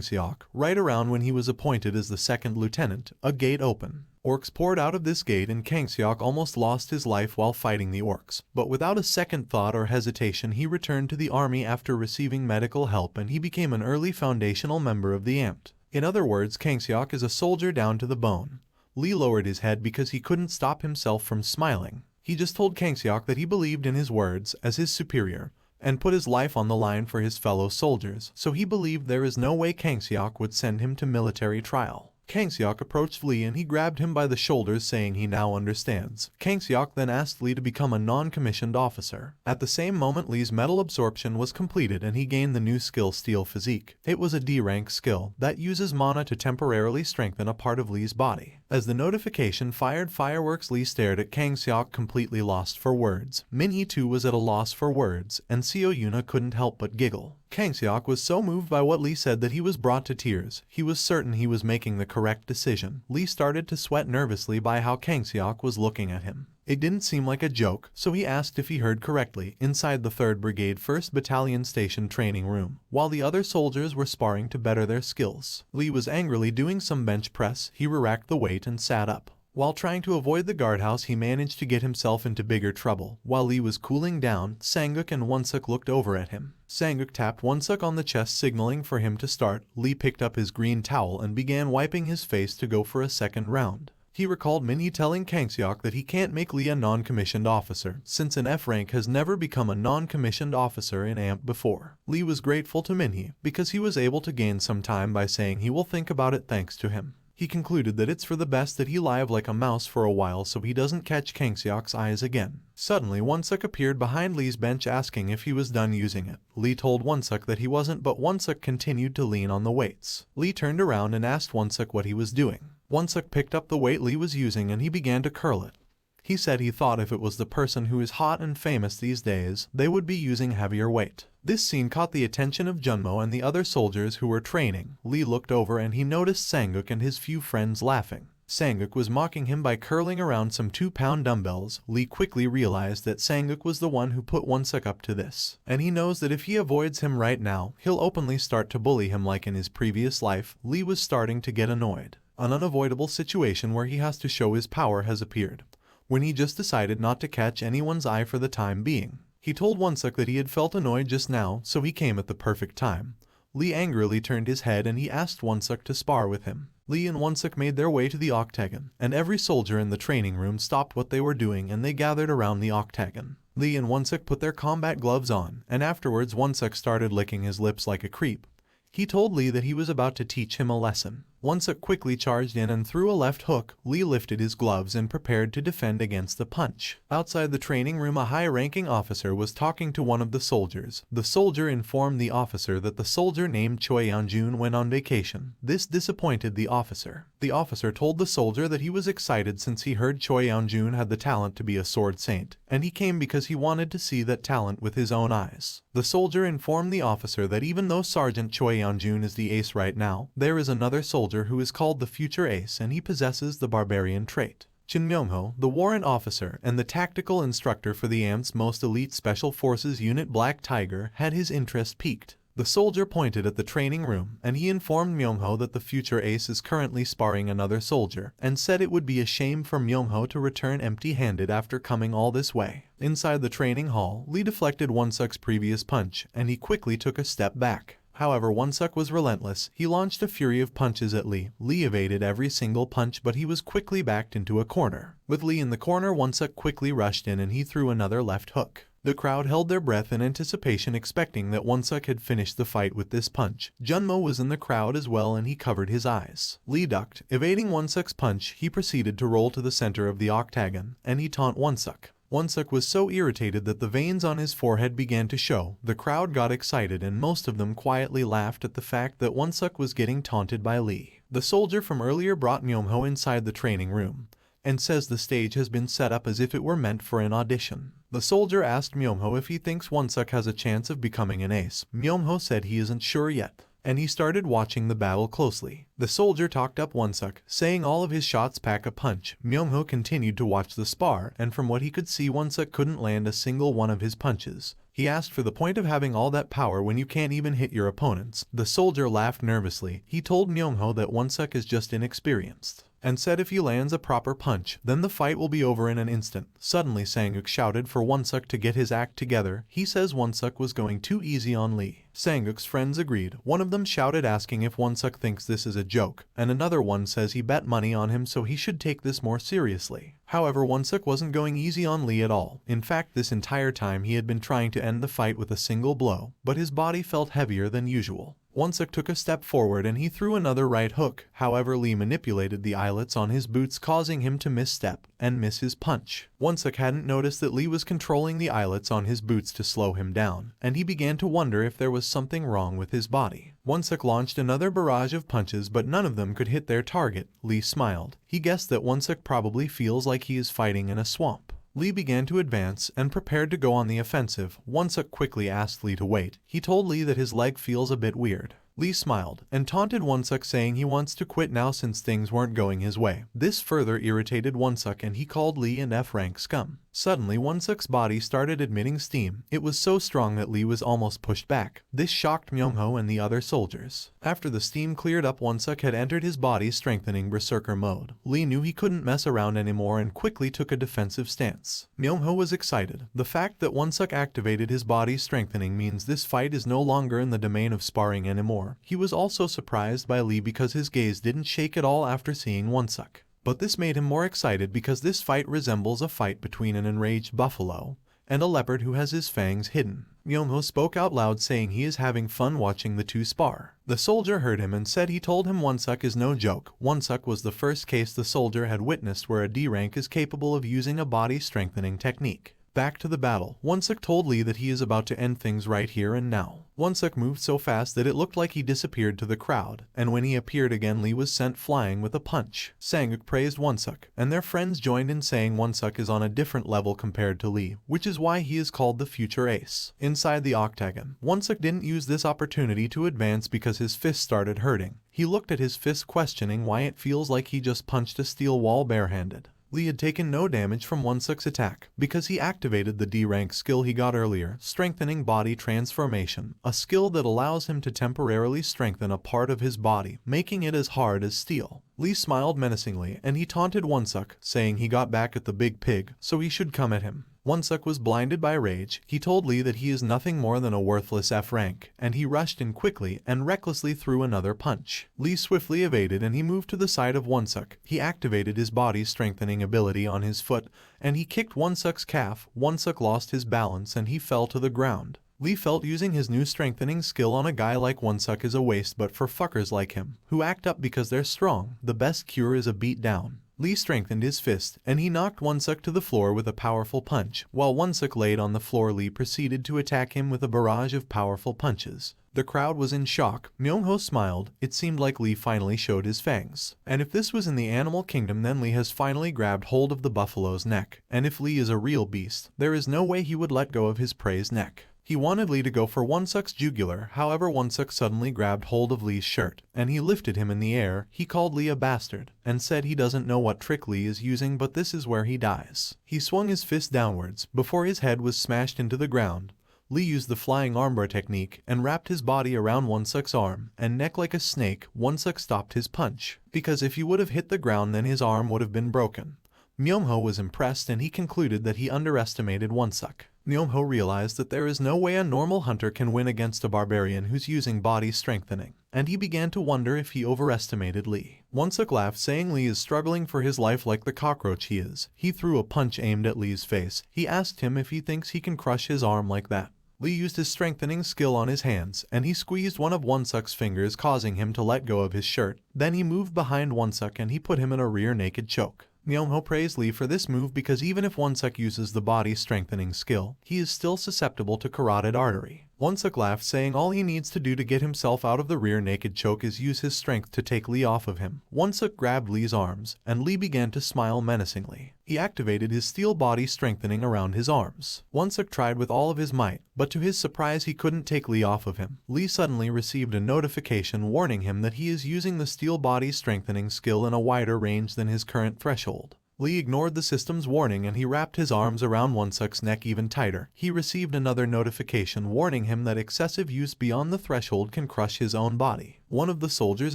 Seok, right around when he was appointed as the 2nd lieutenant, a gate opened. Orcs poured out of this gate and Kang Seok almost lost his life while fighting the orcs. But without a second thought or hesitation he returned to the army after receiving medical help, and he became an early foundational member of the AMT. In other words, Kang Seok is a soldier down to the bone. Lee lowered his head because he couldn't stop himself from smiling. He just told Kang Seok that he believed in his words as his superior, and put his life on the line for his fellow soldiers, so he believed there is no way Kang Seok would send him to military trial. Kang Seok approached Lee and he grabbed him by the shoulders, saying he now understands. Kang Seok then asked Lee to become a non-commissioned officer. At the same moment Lee's metal absorption was completed and he gained the new skill Steel Physique. It was a D-rank skill that uses mana to temporarily strengthen a part of Lee's body. As the notification fired fireworks, Lee stared at Kang Seok, completely lost for words. Min-hee too was at a loss for words, and Seo Yuna couldn't help but giggle. Kang Seok was so moved by what Lee said that he was brought to tears. He was certain he was making the correct decision. Lee started to sweat nervously by how Kang Seok was looking at him. It didn't seem like a joke, so he asked if he heard correctly. Inside the 3rd Brigade 1st Battalion Station training room, while the other soldiers were sparring to better their skills, Lee was angrily doing some bench press. He racked the weight and sat up. While trying to avoid the guardhouse, he managed to get himself into bigger trouble. While Lee was cooling down, Sanguk and Wonsuk looked over at him. Sanguk tapped Wonsuk on the chest, signaling for him to start. Lee picked up his green towel and began wiping his face to go for a second round. He recalled Min-hee telling Kang Seok that he can't make Lee a non-commissioned officer, since an F rank has never become a non-commissioned officer in AMP before. Lee was grateful to Min-hee because he was able to gain some time by saying he will think about it thanks to him. He concluded that it's for the best that he live like a mouse for a while so he doesn't catch Kang Seok's eyes again. Suddenly Wonsuk appeared behind Lee's bench asking if he was done using it. Lee told Wonsuk that he wasn't, but Wonsuk continued to lean on the weights. Lee turned around and asked Wonsuk what he was doing. Wonsuk picked up the weight Lee was using and he began to curl it. He said he thought if it was the person who is hot and famous these days, they would be using heavier weight. This scene caught the attention of Junmo and the other soldiers who were training. Lee looked over and he noticed Sanguk and his few friends laughing. Sanguk was mocking him by curling around some 2-pound dumbbells. Lee quickly realized that Sanguk was the one who put Wonsuk up to this, and he knows that if he avoids him right now, he'll openly start to bully him like in his previous life. Lee was starting to get annoyed. An unavoidable situation where he has to show his power has appeared, when he just decided not to catch anyone's eye for the time being. He told Wonsuk that he had felt annoyed just now, so he came at the perfect time. Lee angrily turned his head and he asked Wonsuk to spar with him. Lee and Wonsuk made their way to the octagon, and every soldier in the training room stopped what they were doing and they gathered around the octagon. Lee and Wonsuk put their combat gloves on, and afterwards Wonsuk started licking his lips like a creep. He told Lee that he was about to teach him a lesson. Wonsuk quickly charged in and threw a left hook. Lee lifted his gloves and prepared to defend against the punch. Outside the training room, a high-ranking officer was talking to one of the soldiers. The soldier informed the officer that the soldier named Choi Yeonjun went on vacation. This disappointed the officer. The officer told the soldier that he was excited since he heard Choi Yeonjun had the talent to be a sword saint, and he came because he wanted to see that talent with his own eyes. The soldier informed the officer that even though Sergeant Choi Yeonjun is the ace right now, there is another soldier who is called the future ace and he possesses the barbarian trait. Jin Myung-ho, the warrant officer and the tactical instructor for the AMT's most elite special forces unit Black Tiger, had his interest piqued. The soldier pointed at the training room and he informed Myung-ho that the future ace is currently sparring another soldier and said it would be a shame for Myung-ho to return empty-handed after coming all this way. Inside the training hall, Lee deflected Wonsuk's previous punch and he quickly took a step back. However, Won-suk was relentless. He launched a fury of punches at Lee. Lee evaded every single punch, but he was quickly backed into a corner. With Lee in the corner, Won-suk quickly rushed in and he threw another left hook. The crowd held their breath in anticipation, expecting that Won-suk had finished the fight with this punch. Junmo was in the crowd as well and he covered his eyes. Lee ducked. Evading Won-suk's punch, he proceeded to roll to the center of the octagon, and he taunt Won-suk. Won-suk was so irritated that the veins on his forehead began to show. The crowd got excited and most of them quietly laughed at the fact that Won-suk was getting taunted by Lee. The soldier from earlier brought Myung-ho inside the training room and says the stage has been set up as if it were meant for an audition. The soldier asked Myung-ho if he thinks Won-suk has a chance of becoming an ace. Myung-ho said he isn't sure yet, and he started watching the battle closely. The soldier talked up Won-suk, saying all of his shots pack a punch. Myung-ho continued to watch the spar, and from what he could see, Won-suk couldn't land a single one of his punches. He asked for the point of having all that power when you can't even hit your opponents. The soldier laughed nervously. He told Myung-ho that Won-suk is just inexperienced, and said if he lands a proper punch, then the fight will be over in an instant. Suddenly Sang-uk shouted for Won-suk to get his act together. He says Won-suk was going too easy on Lee. Sang-uk's friends agreed. One of them shouted asking if Won-suk thinks this is a joke, and another one says he bet money on him so he should take this more seriously. However, Won-suk wasn't going easy on Lee at all. In fact, this entire time he had been trying to end the fight with a single blow, but his body felt heavier than usual. Won-suk took a step forward and he threw another right hook. However, Lee manipulated the eyelets on his boots, causing him to misstep and miss his punch. Won-suk hadn't noticed that Lee was controlling the eyelets on his boots to slow him down, and he began to wonder if there was something wrong with his body. Won-suk launched another barrage of punches, but none of them could hit their target. Lee smiled. He guessed that Won-suk probably feels like he is fighting in a swamp. Lee began to advance and prepared to go on the offensive. Won-suk quickly asked Lee to wait. He told Lee that his leg feels a bit weird. Lee smiled and taunted Won-suk, saying he wants to quit now since things weren't going his way. This further irritated Won-suk and he called Lee an F-rank scum. Suddenly, Won-suk's body started emitting steam. It was so strong that Lee was almost pushed back. This shocked Myung-ho and the other soldiers. After the steam cleared up, Won-suk had entered his body strengthening berserker mode. Lee knew he couldn't mess around anymore and quickly took a defensive stance. Myung-ho was excited. The fact that Won-suk activated his body strengthening means this fight is no longer in the domain of sparring anymore. He was also surprised by Lee because his gaze didn't shake at all after seeing Won-suk. But this made him more excited because this fight resembles a fight between an enraged buffalo and a leopard who has his fangs hidden. Myung-ho spoke out loud, saying he is having fun watching the two spar. The soldier heard him and said he told him Won-suk is no joke. Won-suk was the first case the soldier had witnessed where a D rank is capable of using a body strengthening technique. Back to the battle. Won-suk told Lee that he is about to end things right here and now. Won-suk moved so fast that it looked like he disappeared to the crowd, and when he appeared again, Lee was sent flying with a punch. Sang-uk praised Won-suk, and their friends joined in saying Won-suk is on a different level compared to Lee, which is why he is called the future ace. Inside the octagon, Won-suk didn't use this opportunity to advance because his fist started hurting. He looked at his fist, questioning why it feels like he just punched a steel wall barehanded. Lee had taken no damage from Won-suk's attack because he activated the D-rank skill he got earlier, strengthening body transformation, a skill that allows him to temporarily strengthen a part of his body, making it as hard as steel. Lee smiled menacingly and he taunted Won-suk, saying he got back at the big pig, so he should come at him. Won-suk was blinded by rage. He told Lee that he is nothing more than a worthless F-rank, and he rushed in quickly and recklessly threw another punch. Lee swiftly evaded and he moved to the side of Won-suk. He activated his body strengthening ability on his foot, and he kicked Won-suk's calf. Won-suk lost his balance and he fell to the ground. Lee felt using his new strengthening skill on a guy like Won-suk is a waste, but for fuckers like him, who act up because they're strong, the best cure is a beat down. Lee strengthened his fist, and he knocked Won-suk to the floor with a powerful punch. While Won-suk laid on the floor, Lee proceeded to attack him with a barrage of powerful punches. The crowd was in shock. Myung-ho smiled. It seemed like Lee finally showed his fangs. And if this was in the animal kingdom, then Lee has finally grabbed hold of the buffalo's neck. And if Lee is a real beast, there is no way he would let go of his prey's neck. He wanted Lee to go for Won-suk's jugular. However, Won-suk suddenly grabbed hold of Lee's shirt, and he lifted him in the air. He called Lee a bastard, and said he doesn't know what trick Lee is using, but this is where he dies. He swung his fist downwards. Before his head was smashed into the ground, Lee used the flying armbar technique and wrapped his body around Won-suk's arm and neck like a snake. Won-suk stopped his punch, because if he would have hit the ground, then his arm would have been broken. Myung-ho was impressed and he concluded that he underestimated Won-suk. Myung-ho realized that there is no way a normal hunter can win against a barbarian who's using body strengthening, and he began to wonder if he overestimated Lee. Won-suk laughed, saying Lee is struggling for his life like the cockroach he is. He threw a punch aimed at Lee's face. He asked him if he thinks he can crush his arm like that. Lee used his strengthening skill on his hands, and he squeezed one of Won-suk's fingers, causing him to let go of his shirt. Then he moved behind Won-suk and he put him in a rear naked choke. Myung-ho praised Lee for this move because even if Won-suk uses the body strengthening skill, he is still susceptible to carotid artery. Won-suk laughed, saying all he needs to do to get himself out of the rear naked choke is use his strength to take Lee off of him. Won-suk grabbed Lee's arms, and Lee began to smile menacingly. He activated his steel body strengthening around his arms. Won-suk tried with all of his might, but to his surprise he couldn't take Lee off of him. Lee suddenly received a notification warning him that he is using the steel body strengthening skill in a wider range than his current threshold. Lee ignored the system's warning and he wrapped his arms around Won-suk's neck even tighter. He received another notification warning him that excessive use beyond the threshold can crush his own body. One of the soldiers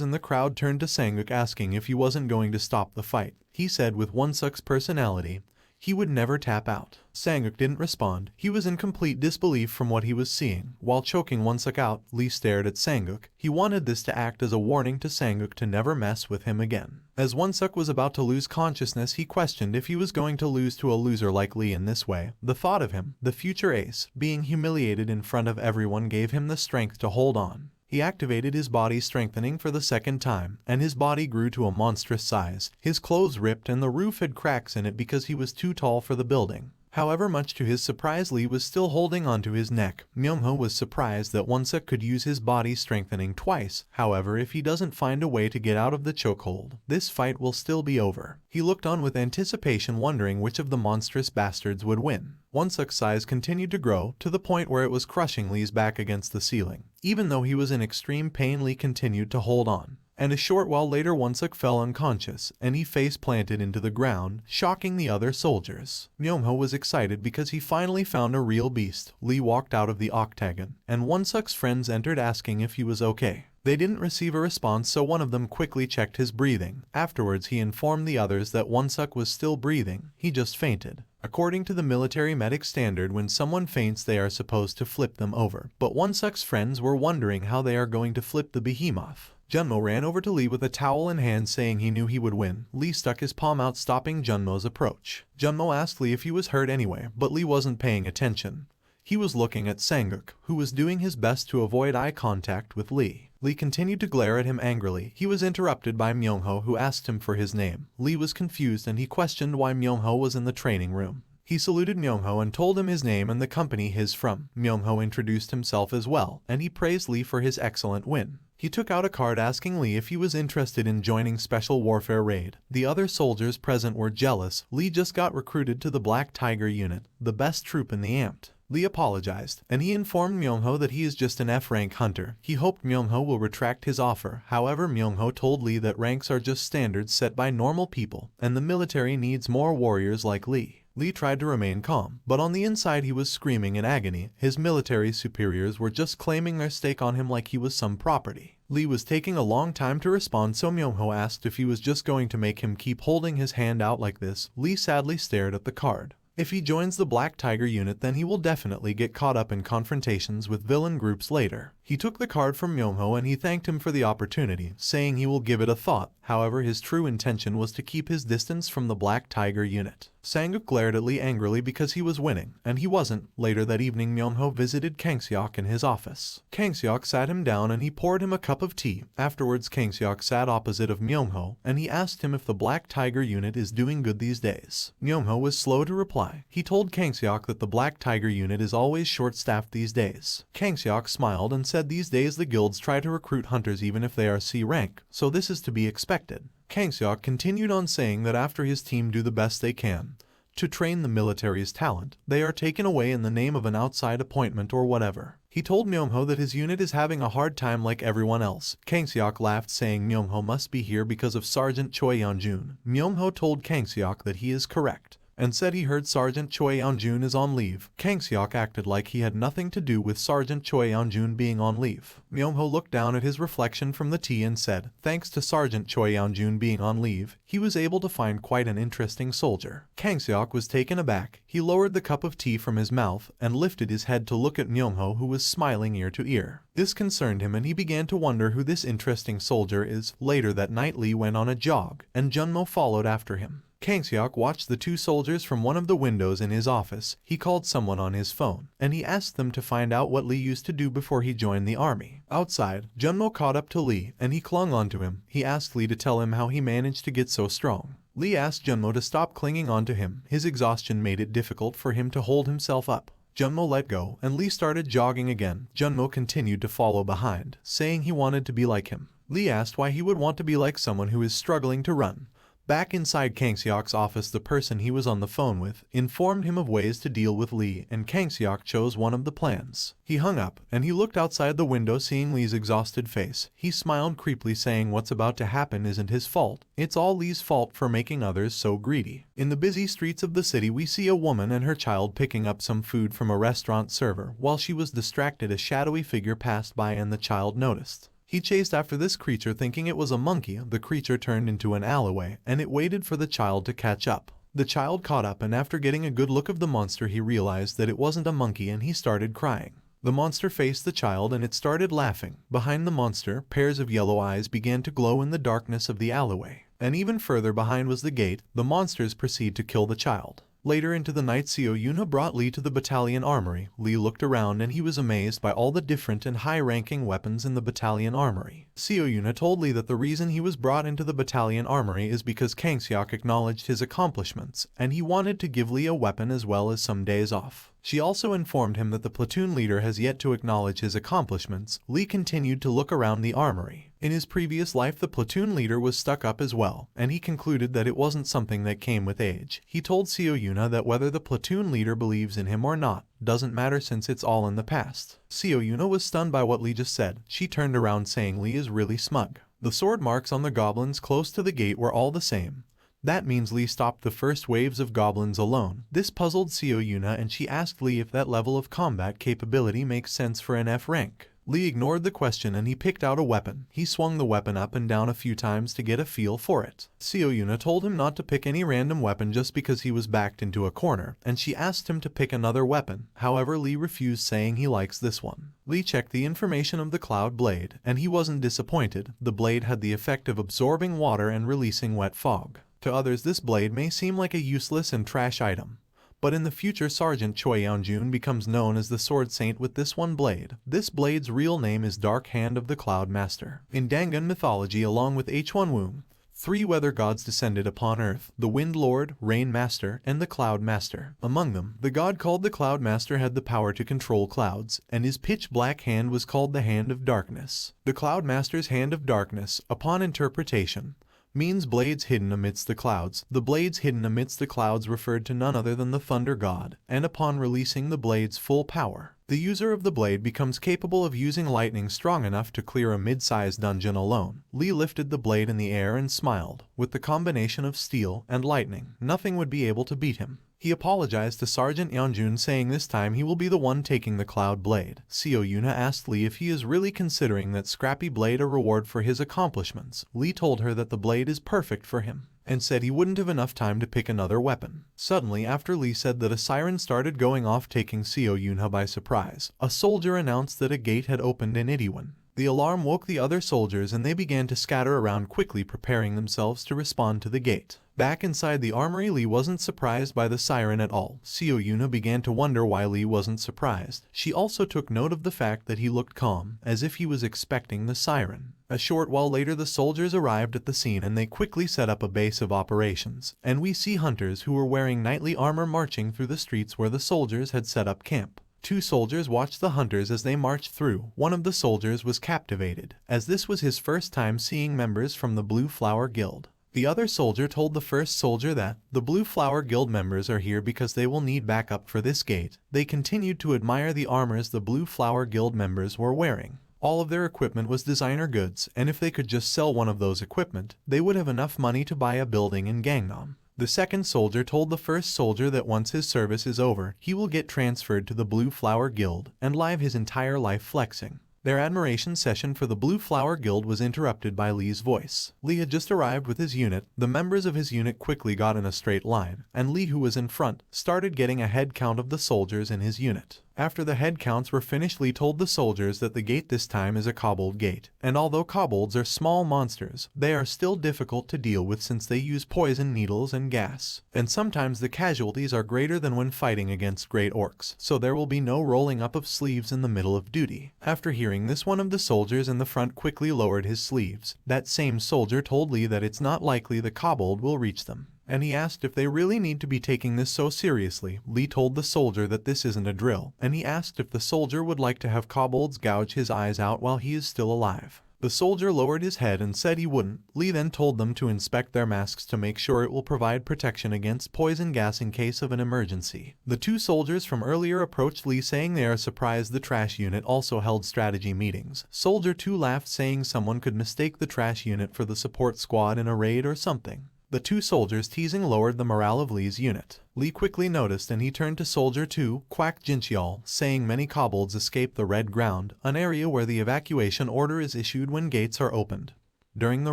in the crowd turned to Sang-uk asking if he wasn't going to stop the fight. He said with Won-suk's personality, he would never tap out. Sang-uk didn't respond. He was in complete disbelief from what he was seeing. While choking Won-suk out, Lee stared at Sang-uk. He wanted this to act as a warning to Sang-uk to never mess with him again. As Won-suk was about to lose consciousness, he questioned if he was going to lose to a loser like Lee in this way. The thought of him, the future ace, being humiliated in front of everyone gave him the strength to hold on. He activated his body strengthening for the second time, and his body grew to a monstrous size. His clothes ripped and the roof had cracks in it because he was too tall for the building. However, much to his surprise, Lee was still holding onto his neck. Myung-ho was surprised that Won-suk could use his body strengthening twice. However, if he doesn't find a way to get out of the chokehold, this fight will still be over. He looked on with anticipation, wondering which of the monstrous bastards would win. Won-suk's size continued to grow, to the point where it was crushing Lee's back against the ceiling. Even though he was in extreme pain, Lee continued to hold on. And a short while later Won-suk fell unconscious, and he face planted into the ground, shocking the other soldiers. Myung-ho was excited because he finally found a real beast. Lee walked out of the octagon, and Won-suk's friends entered asking if he was okay. They didn't receive a response, so one of them quickly checked his breathing. Afterwards he informed the others that Won-suk was still breathing, he just fainted. According to the military medic standard, when someone faints they are supposed to flip them over, but Won-suk's friends were wondering how they are going to flip the behemoth. Junmo ran over to Lee with a towel in hand, saying he knew he would win. Lee stuck his palm out, stopping Junmo's approach. Junmo asked Lee if he was hurt anyway, but Lee wasn't paying attention. He was looking at Sang-uk, who was doing his best to avoid eye contact with Lee. Lee continued to glare at him angrily. He was interrupted by Myung-ho, who asked him for his name. Lee was confused and he questioned why Myung-ho was in the training room. He saluted Myung-ho and told him his name and the company he's from. Myung-ho introduced himself as well, and he praised Lee for his excellent win. He took out a card asking Lee if he was interested in joining Special Warfare Raid. The other soldiers present were jealous. Lee just got recruited to the Black Tiger unit, the best troop in the AMT. Lee apologized, and he informed Myung-ho that he is just an F-rank hunter. He hoped Myung-ho will retract his offer. However, Myung-ho told Lee that ranks are just standards set by normal people, and the military needs more warriors like Lee. Lee tried to remain calm, but on the inside he was screaming in agony. His military superiors were just claiming their stake on him like he was some property. Lee was taking a long time to respond, so Myung-ho asked if he was just going to make him keep holding his hand out like this. Lee sadly stared at the card. If he joins the Black Tiger unit, then he will definitely get caught up in confrontations with villain groups later. He took the card from Myung-ho and he thanked him for the opportunity, saying he will give it a thought. However, his true intention was to keep his distance from the Black Tiger unit. Sang-uk glared at Lee angrily because he was winning, and he wasn't. Later that evening, Myung-ho visited Kang-seok in his office. Kang-seok sat him down and he poured him a cup of tea. Afterwards, Kang-seok sat opposite of Myung-ho, and he asked him if the Black Tiger unit is doing good these days. Myung-ho was slow to reply. He told Kang-seok that the Black Tiger unit is always short-staffed these days. Kang-seok smiled and said these days the guilds try to recruit hunters even if they are C rank, so this is to be expected. Kang-seok continued on saying that after his team do the best they can to train the military's talent, they are taken away in the name of an outside appointment or whatever. He told Myung-ho that his unit is having a hard time like everyone else. Kang-seok laughed, saying Myung-ho must be here because of Sergeant Choi Yeon-jun. Myung-ho told Kang-seok that he is correct. and said he heard Sergeant Choi Yeonjun is on leave. Kang Seok acted like he had nothing to do with Sergeant Choi Yeonjun being on leave. Myung-ho looked down at his reflection from the tea and said, thanks to Sergeant Choi Yeonjun being on leave, he was able to find quite an interesting soldier. Kang Seok was taken aback. He lowered the cup of tea from his mouth and lifted his head to look at Myung-ho, who was smiling ear to ear. This concerned him and he began to wonder who this interesting soldier is. Later that night, Lee went on a jog, and Junmo followed after him. Kang Seok watched the two soldiers from one of the windows in his office. He called someone on his phone, and he asked them to find out what Lee used to do before he joined the army. Outside, Junmo caught up to Lee, and he clung onto him. He asked Lee to tell him how he managed to get so strong. Lee asked Junmo to stop clinging onto him. His exhaustion made it difficult for him to hold himself up. Junmo let go, and Lee started jogging again. Junmo continued to follow behind, saying he wanted to be like him. Lee asked why he would want to be like someone who is struggling to run. Back inside Kang Seok's office, the person he was on the phone with informed him of ways to deal with Lee, and Kang Seok chose one of the plans. He hung up, and he looked outside the window, seeing Lee's exhausted face. He smiled creepily, saying what's about to happen isn't his fault. It's all Lee's fault for making others so greedy. In the busy streets of the city, we see a woman and her child picking up some food from a restaurant server. While she was distracted, a shadowy figure passed by and the child noticed. He chased after this creature thinking it was a monkey. The creature turned into an alleyway, and it waited for the child to catch up. The child caught up, and after getting a good look of the monster, he realized that it wasn't a monkey and he started crying. The monster faced the child and it started laughing. Behind the monster, pairs of yellow eyes began to glow in the darkness of the alleyway. And even further behind was the gate. The monsters proceed to kill the child. Later into the night, Seo Yuna brought Lee to the battalion armory. Lee looked around and he was amazed by all the different and high-ranking weapons in the battalion armory. Seo Yuna told Lee that the reason he was brought into the battalion armory is because Kang Seok acknowledged his accomplishments, and he wanted to give Lee a weapon as well as some days off. She also informed him that the platoon leader has yet to acknowledge his accomplishments. Lee continued to look around the armory. In his previous life, the platoon leader was stuck up as well, and he concluded that it wasn't something that came with age. He told Seo Yuna that whether the platoon leader believes in him or not doesn't matter, since it's all in the past. Seo Yuna was stunned by what Lee just said. She turned around saying Lee is really smug. The sword marks on the goblins close to the gate were all the same. That means Lee stopped the first waves of goblins alone. This puzzled Seo Yuna, and she asked Lee if that level of combat capability makes sense for an F rank. Lee ignored the question and he picked out a weapon. He swung the weapon up and down a few times to get a feel for it. Seo Yuna told him not to pick any random weapon just because he was backed into a corner, and she asked him to pick another weapon. However, Lee refused, saying he likes this one. Lee checked the information of the cloud blade, and he wasn't disappointed. The blade had the effect of absorbing water and releasing wet fog. To others, this blade may seem like a useless and trash item, but in the future, Sergeant Choi Yeonjun becomes known as the Sword Saint with this one blade. This blade's real name is Dark Hand of the Cloud Master. In Dangan mythology, along with Hwon, 3 weather gods descended upon Earth: the Wind Lord, Rain Master, and the Cloud Master. Among them, the god called the Cloud Master had the power to control clouds, and his pitch-black hand was called the Hand of Darkness. The Cloud Master's Hand of Darkness, upon interpretation, means blades hidden amidst the clouds. The blades hidden amidst the clouds referred to none other than the Thunder God, and upon releasing the blade's full power, the user of the blade becomes capable of using lightning strong enough to clear a mid-sized dungeon alone. Lee lifted the blade in the air and smiled. With the combination of steel and lightning, nothing would be able to beat him. He apologized to Sergeant Yeonjun, saying this time he will be the one taking the cloud blade. Seo Yuna asked Lee if he is really considering that scrappy blade a reward for his accomplishments. Lee told her that the blade is perfect for him, and said he wouldn't have enough time to pick another weapon. Suddenly, after Lee said that, a siren started going off, taking Seo Yuna by surprise. A soldier announced that a gate had opened in Itaewon. The alarm woke the other soldiers and they began to scatter around, quickly preparing themselves to respond to the gate. Back inside the armory, Lee wasn't surprised by the siren at all. Seo Yuna began to wonder why Lee wasn't surprised. She also took note of the fact that he looked calm, as if he was expecting the siren. A short while later, the soldiers arrived at the scene and they quickly set up a base of operations, and we see hunters who were wearing knightly armor marching through the streets where the soldiers had set up camp. 2 soldiers watched the hunters as they marched through. One of the soldiers was captivated, as this was his first time seeing members from the Blue Flower Guild. The other soldier told the first soldier that the Blue Flower Guild members are here because they will need backup for this gate. They continued to admire the armors the Blue Flower Guild members were wearing. All of their equipment was designer goods, and if they could just sell one of those equipment, they would have enough money to buy a building in Gangnam. The second soldier told the first soldier that once his service is over, he will get transferred to the Blue Flower Guild and live his entire life flexing. Their admiration session for the Blue Flower Guild was interrupted by Lee's voice. Lee had just arrived with his unit. The members of his unit quickly got in a straight line, and Lee, who was in front, started getting a head count of the soldiers in his unit. After the head counts were finished, Lee told the soldiers that the gate this time is a kobold gate, and although kobolds are small monsters, they are still difficult to deal with since they use poison, needles, and gas, and sometimes the casualties are greater than when fighting against great orcs, so there will be no rolling up of sleeves in the middle of duty. After hearing this, one of the soldiers in the front quickly lowered his sleeves. That same soldier told Lee that it's not likely the kobold will reach them, and he asked if they really need to be taking this so seriously. Lee told the soldier that this isn't a drill, and he asked if the soldier would like to have kobolds gouge his eyes out while he is still alive. The soldier lowered his head and said he wouldn't. Lee then told them to inspect their masks to make sure it will provide protection against poison gas in case of an emergency. The two soldiers from earlier approached Lee, saying they are surprised the trash unit also held strategy meetings. Soldier 2 laughed, saying someone could mistake the trash unit for the support squad in a raid or something. The two soldiers teasing lowered the morale of Lee's unit. Lee quickly noticed, and he turned to Soldier 2, Quack Jinchial, saying many kobolds escape the Red Ground, an area where the evacuation order is issued when gates are opened during the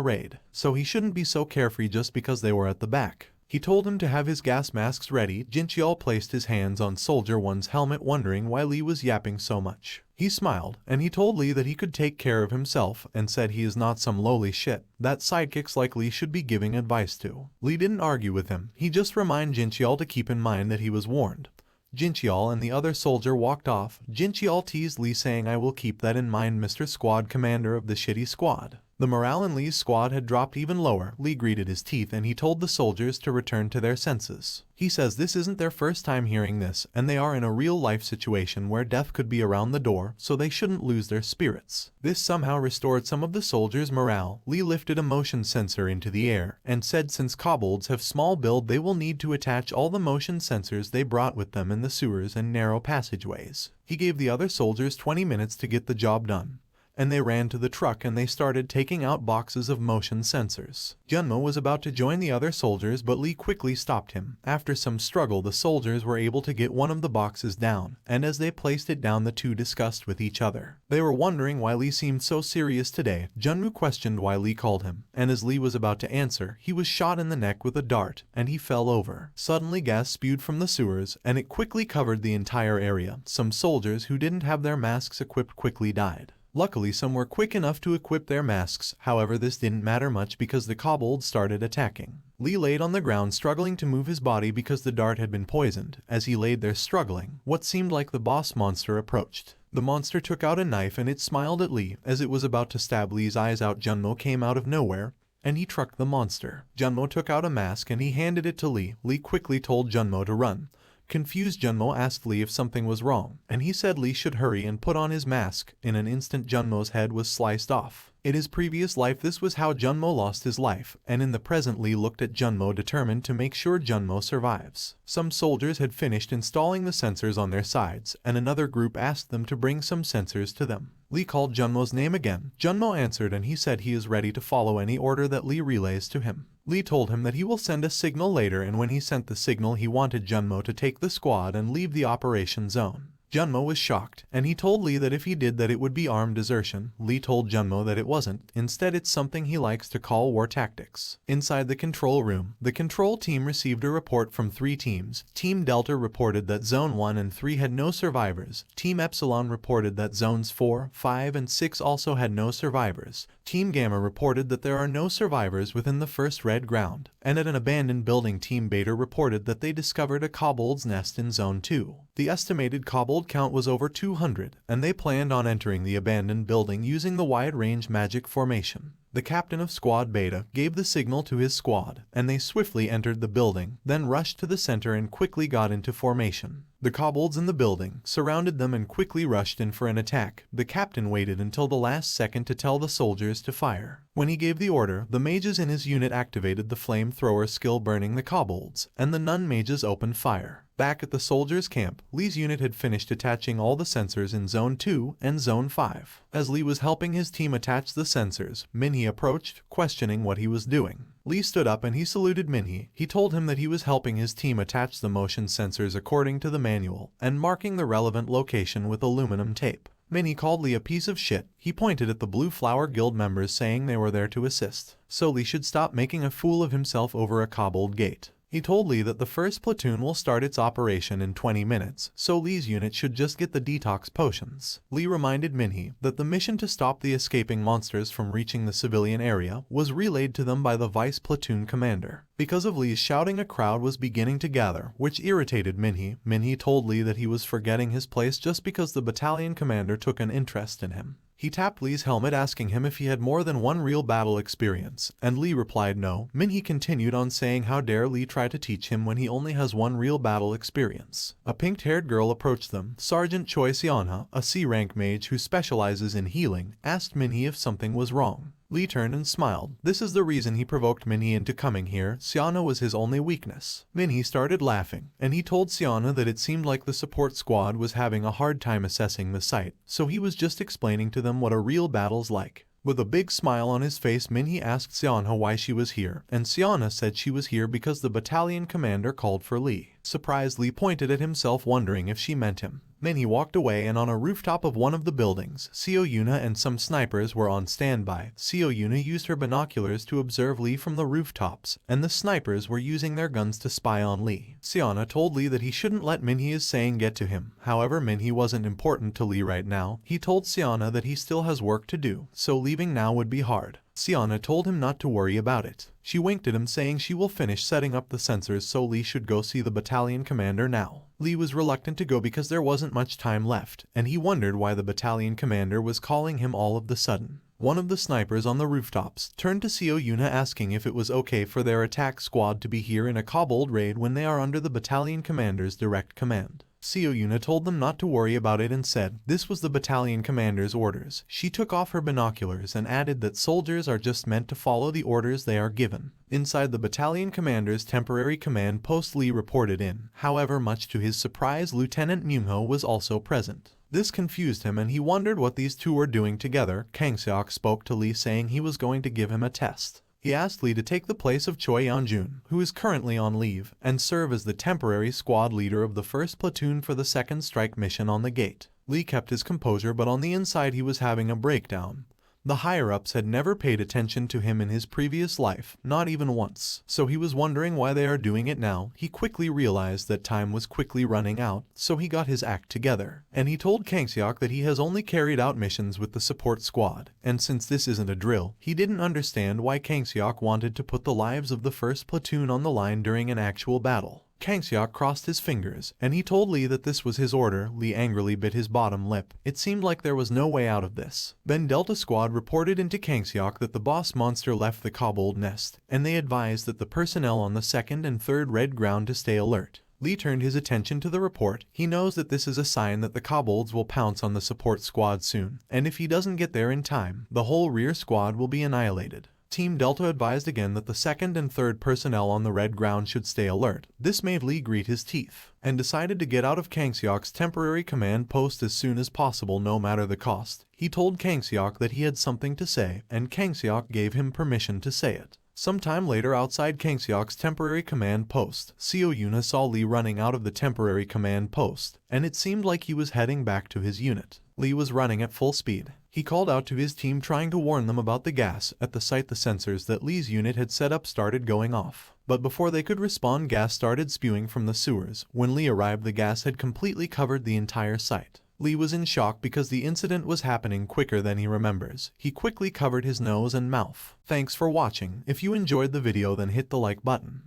raid, so he shouldn't be so carefree just because they were at the back. He told him to have his gas masks ready. Jinchial placed his hands on Soldier 1's helmet, wondering why Lee was yapping so much. He smiled, and he told Lee that he could take care of himself, and said he is not some lowly shit that sidekicks like Lee should be giving advice to. Lee didn't argue with him, he just reminded Jinchial to keep in mind that he was warned. Jinchial and the other soldier walked off. Jinchial teased Lee, saying, "I will keep that in mind, Mr. Squad Commander of the shitty squad." The morale in Lee's squad had dropped even lower. Lee gritted his teeth and he told the soldiers to return to their senses. He says this isn't their first time hearing this, and they are in a real-life situation where death could be around the door, so they shouldn't lose their spirits. This somehow restored some of the soldiers' morale. Lee lifted a motion sensor into the air and said since kobolds have small build, they will need to attach all the motion sensors they brought with them in the sewers and narrow passageways. He gave the other soldiers 20 minutes to get the job done, and they ran to the truck and they started taking out boxes of motion sensors. Junmo was about to join the other soldiers, but Lee quickly stopped him. After some struggle, the soldiers were able to get one of the boxes down, and as they placed it down, the two discussed with each other. They were wondering why Lee seemed so serious today. Junmu questioned why Lee called him, and as Lee was about to answer, he was shot in the neck with a dart, and he fell over. Suddenly gas spewed from the sewers, and it quickly covered the entire area. Some soldiers who didn't have their masks equipped quickly died. Luckily, some were quick enough to equip their masks. However, this didn't matter much because the kobolds started attacking. Lee laid on the ground, struggling to move his body because the dart had been poisoned. As he laid there struggling, what seemed like the boss monster approached. The monster took out a knife and it smiled at Lee. As it was about to stab Lee's eyes out, Junmo came out of nowhere and he trucked the monster. Junmo took out a mask and he handed it to Lee. Lee quickly told Junmo to run. Confused, Junmo asked Lee if something was wrong, and he said Lee should hurry and put on his mask. In an instant, Junmo's head was sliced off. In his previous life, this was how Junmo lost his life, and in the present, Lee looked at Junmo, determined to make sure Junmo survives. Some soldiers had finished installing the sensors on their sides, and another group asked them to bring some sensors to them. Lee called Junmo's name again. Junmo answered and he said he is ready to follow any order that Lee relays to him. Lee told him that he will send a signal later, and when he sent the signal, he wanted Junmo to take the squad and leave the operation zone. Junmo was shocked, and he told Lee that if he did that it would be armed desertion. Lee told Junmo that it wasn't. Instead, it's something he likes to call war tactics. Inside the control room, the control team received a report from 3 teams. Team Delta reported that Zone 1 and 3 had no survivors. Team Epsilon reported that Zones 4, 5, and 6 also had no survivors. Team Gamma reported that there are no survivors within the first Red Ground. And at an abandoned building, Team Beta reported that they discovered a kobold's nest in Zone 2. The estimated kobold count was over 200, and they planned on entering the abandoned building using the wide-range magic formation. The captain of Squad Beta gave the signal to his squad, and they swiftly entered the building, then rushed to the center and quickly got into formation. The kobolds in the building surrounded them and quickly rushed in for an attack. The captain waited until the last second to tell the soldiers to fire. When he gave the order, the mages in his unit activated the flamethrower skill, burning the kobolds, and the nun mages opened fire. Back at the soldiers' camp, Lee's unit had finished attaching all the sensors in Zone 2 and Zone 5. As Lee was helping his team attach the sensors, Minhee approached, questioning what he was doing. Lee stood up and he saluted Minhee. He told him that he was helping his team attach the motion sensors according to the manual and marking the relevant location with aluminum tape. Minhee called Lee a piece of shit. He pointed at the Blue Flower Guild members saying they were there to assist, so Lee should stop making a fool of himself over a cobbled gate. He told Lee that the first platoon will start its operation in 20 minutes, so Lee's unit should just get the detox potions. Lee reminded Minhee that the mission to stop the escaping monsters from reaching the civilian area was relayed to them by the vice platoon commander. Because of Lee's shouting, a crowd was beginning to gather, which irritated Minhee. Minhee told Lee that he was forgetting his place just because the battalion commander took an interest in him. He tapped Lee's helmet asking him if he had more than one real battle experience, and Lee replied no. Minhee continued on saying how dare Lee try to teach him when he only has one real battle experience. A pink-haired girl approached them. Sergeant Choi Seonha, a C-rank mage who specializes in healing, asked Minhee if something was wrong. Lee turned and smiled. This is the reason he provoked Minhee into coming here. Seonha was his only weakness. Minhee started laughing, and he told Seonha that it seemed like the support squad was having a hard time assessing the site, so he was just explaining to them what a real battle's like. With a big smile on his face, Minhee asked Seonha why she was here, and Seonha said she was here because the battalion commander called for Lee. Surprised, Lee pointed at himself, wondering if she meant him. Minhee walked away, and on a rooftop of one of the buildings, Seo Yuna and some snipers were on standby. Seo Yuna used her binoculars to observe Lee from the rooftops, and the snipers were using their guns to spy on Lee. Seonha told Lee that he shouldn't let Minhee's saying get to him. However, Minhee wasn't important to Lee right now. He told Seonha that he still has work to do, so leaving now would be hard. Seonha told him not to worry about it. She winked at him, saying she will finish setting up the sensors, so Lee should go see the battalion commander now. Lee was reluctant to go because there wasn't much time left, and he wondered why the battalion commander was calling him all of the sudden. One of the snipers on the rooftops turned to Seo Yuna asking if it was okay for their attack squad to be here in a kobold raid when they are under the battalion commander's direct command. Seo Yuna told them not to worry about it and said this was the battalion commander's orders. She took off her binoculars and added that soldiers are just meant to follow the orders they are given. Inside the battalion commander's temporary command post, Lee reported in. However, much to his surprise, Lieutenant Myungho was also present. This confused him and he wondered what these two were doing together. Kang Seok spoke to Lee saying he was going to give him a test. He asked Lee to take the place of Choi Yeonjun, who is currently on leave, and serve as the temporary squad leader of the 1st platoon for the 2nd strike mission on the gate. Lee kept his composure, but on the inside he was having a breakdown. The higher-ups had never paid attention to him in his previous life, not even once, so he was wondering why they are doing it now. He quickly realized that time was quickly running out, so he got his act together, and he told Kang Seok that he has only carried out missions with the support squad, and since this isn't a drill, he didn't understand why Kang Seok wanted to put the lives of the 1st platoon on the line during an actual battle. Kang Seok crossed his fingers, and he told Lee that this was his order. Lee angrily bit his bottom lip. It seemed like there was no way out of this. Then Delta Squad reported into Kang Seok that the boss monster left the kobold nest, and they advised that the personnel on the 2nd and 3rd red ground to stay alert. Lee turned his attention to the report. He knows that this is a sign that the kobolds will pounce on the support squad soon, and if he doesn't get there in time, the whole rear squad will be annihilated. Team Delta advised again that the 2nd and 3rd personnel on the red ground should stay alert. This made Lee grit his teeth, and decided to get out of Kang Seok's temporary command post as soon as possible, no matter the cost. He told Kang Seok that he had something to say, and Kang Seok gave him permission to say it. Sometime later, outside Kang Seok's temporary command post, Seo Yuna saw Lee running out of the temporary command post, and it seemed like he was heading back to his unit. Lee was running at full speed. He called out to his team, trying to warn them about the gas. At the site, the sensors that Lee's unit had set up started going off. But before they could respond, gas started spewing from the sewers. When Lee arrived, the gas had completely covered the entire site. Lee was in shock because the incident was happening quicker than he remembers. He quickly covered his nose and mouth. Thanks for watching. If you enjoyed the video, then hit the like button.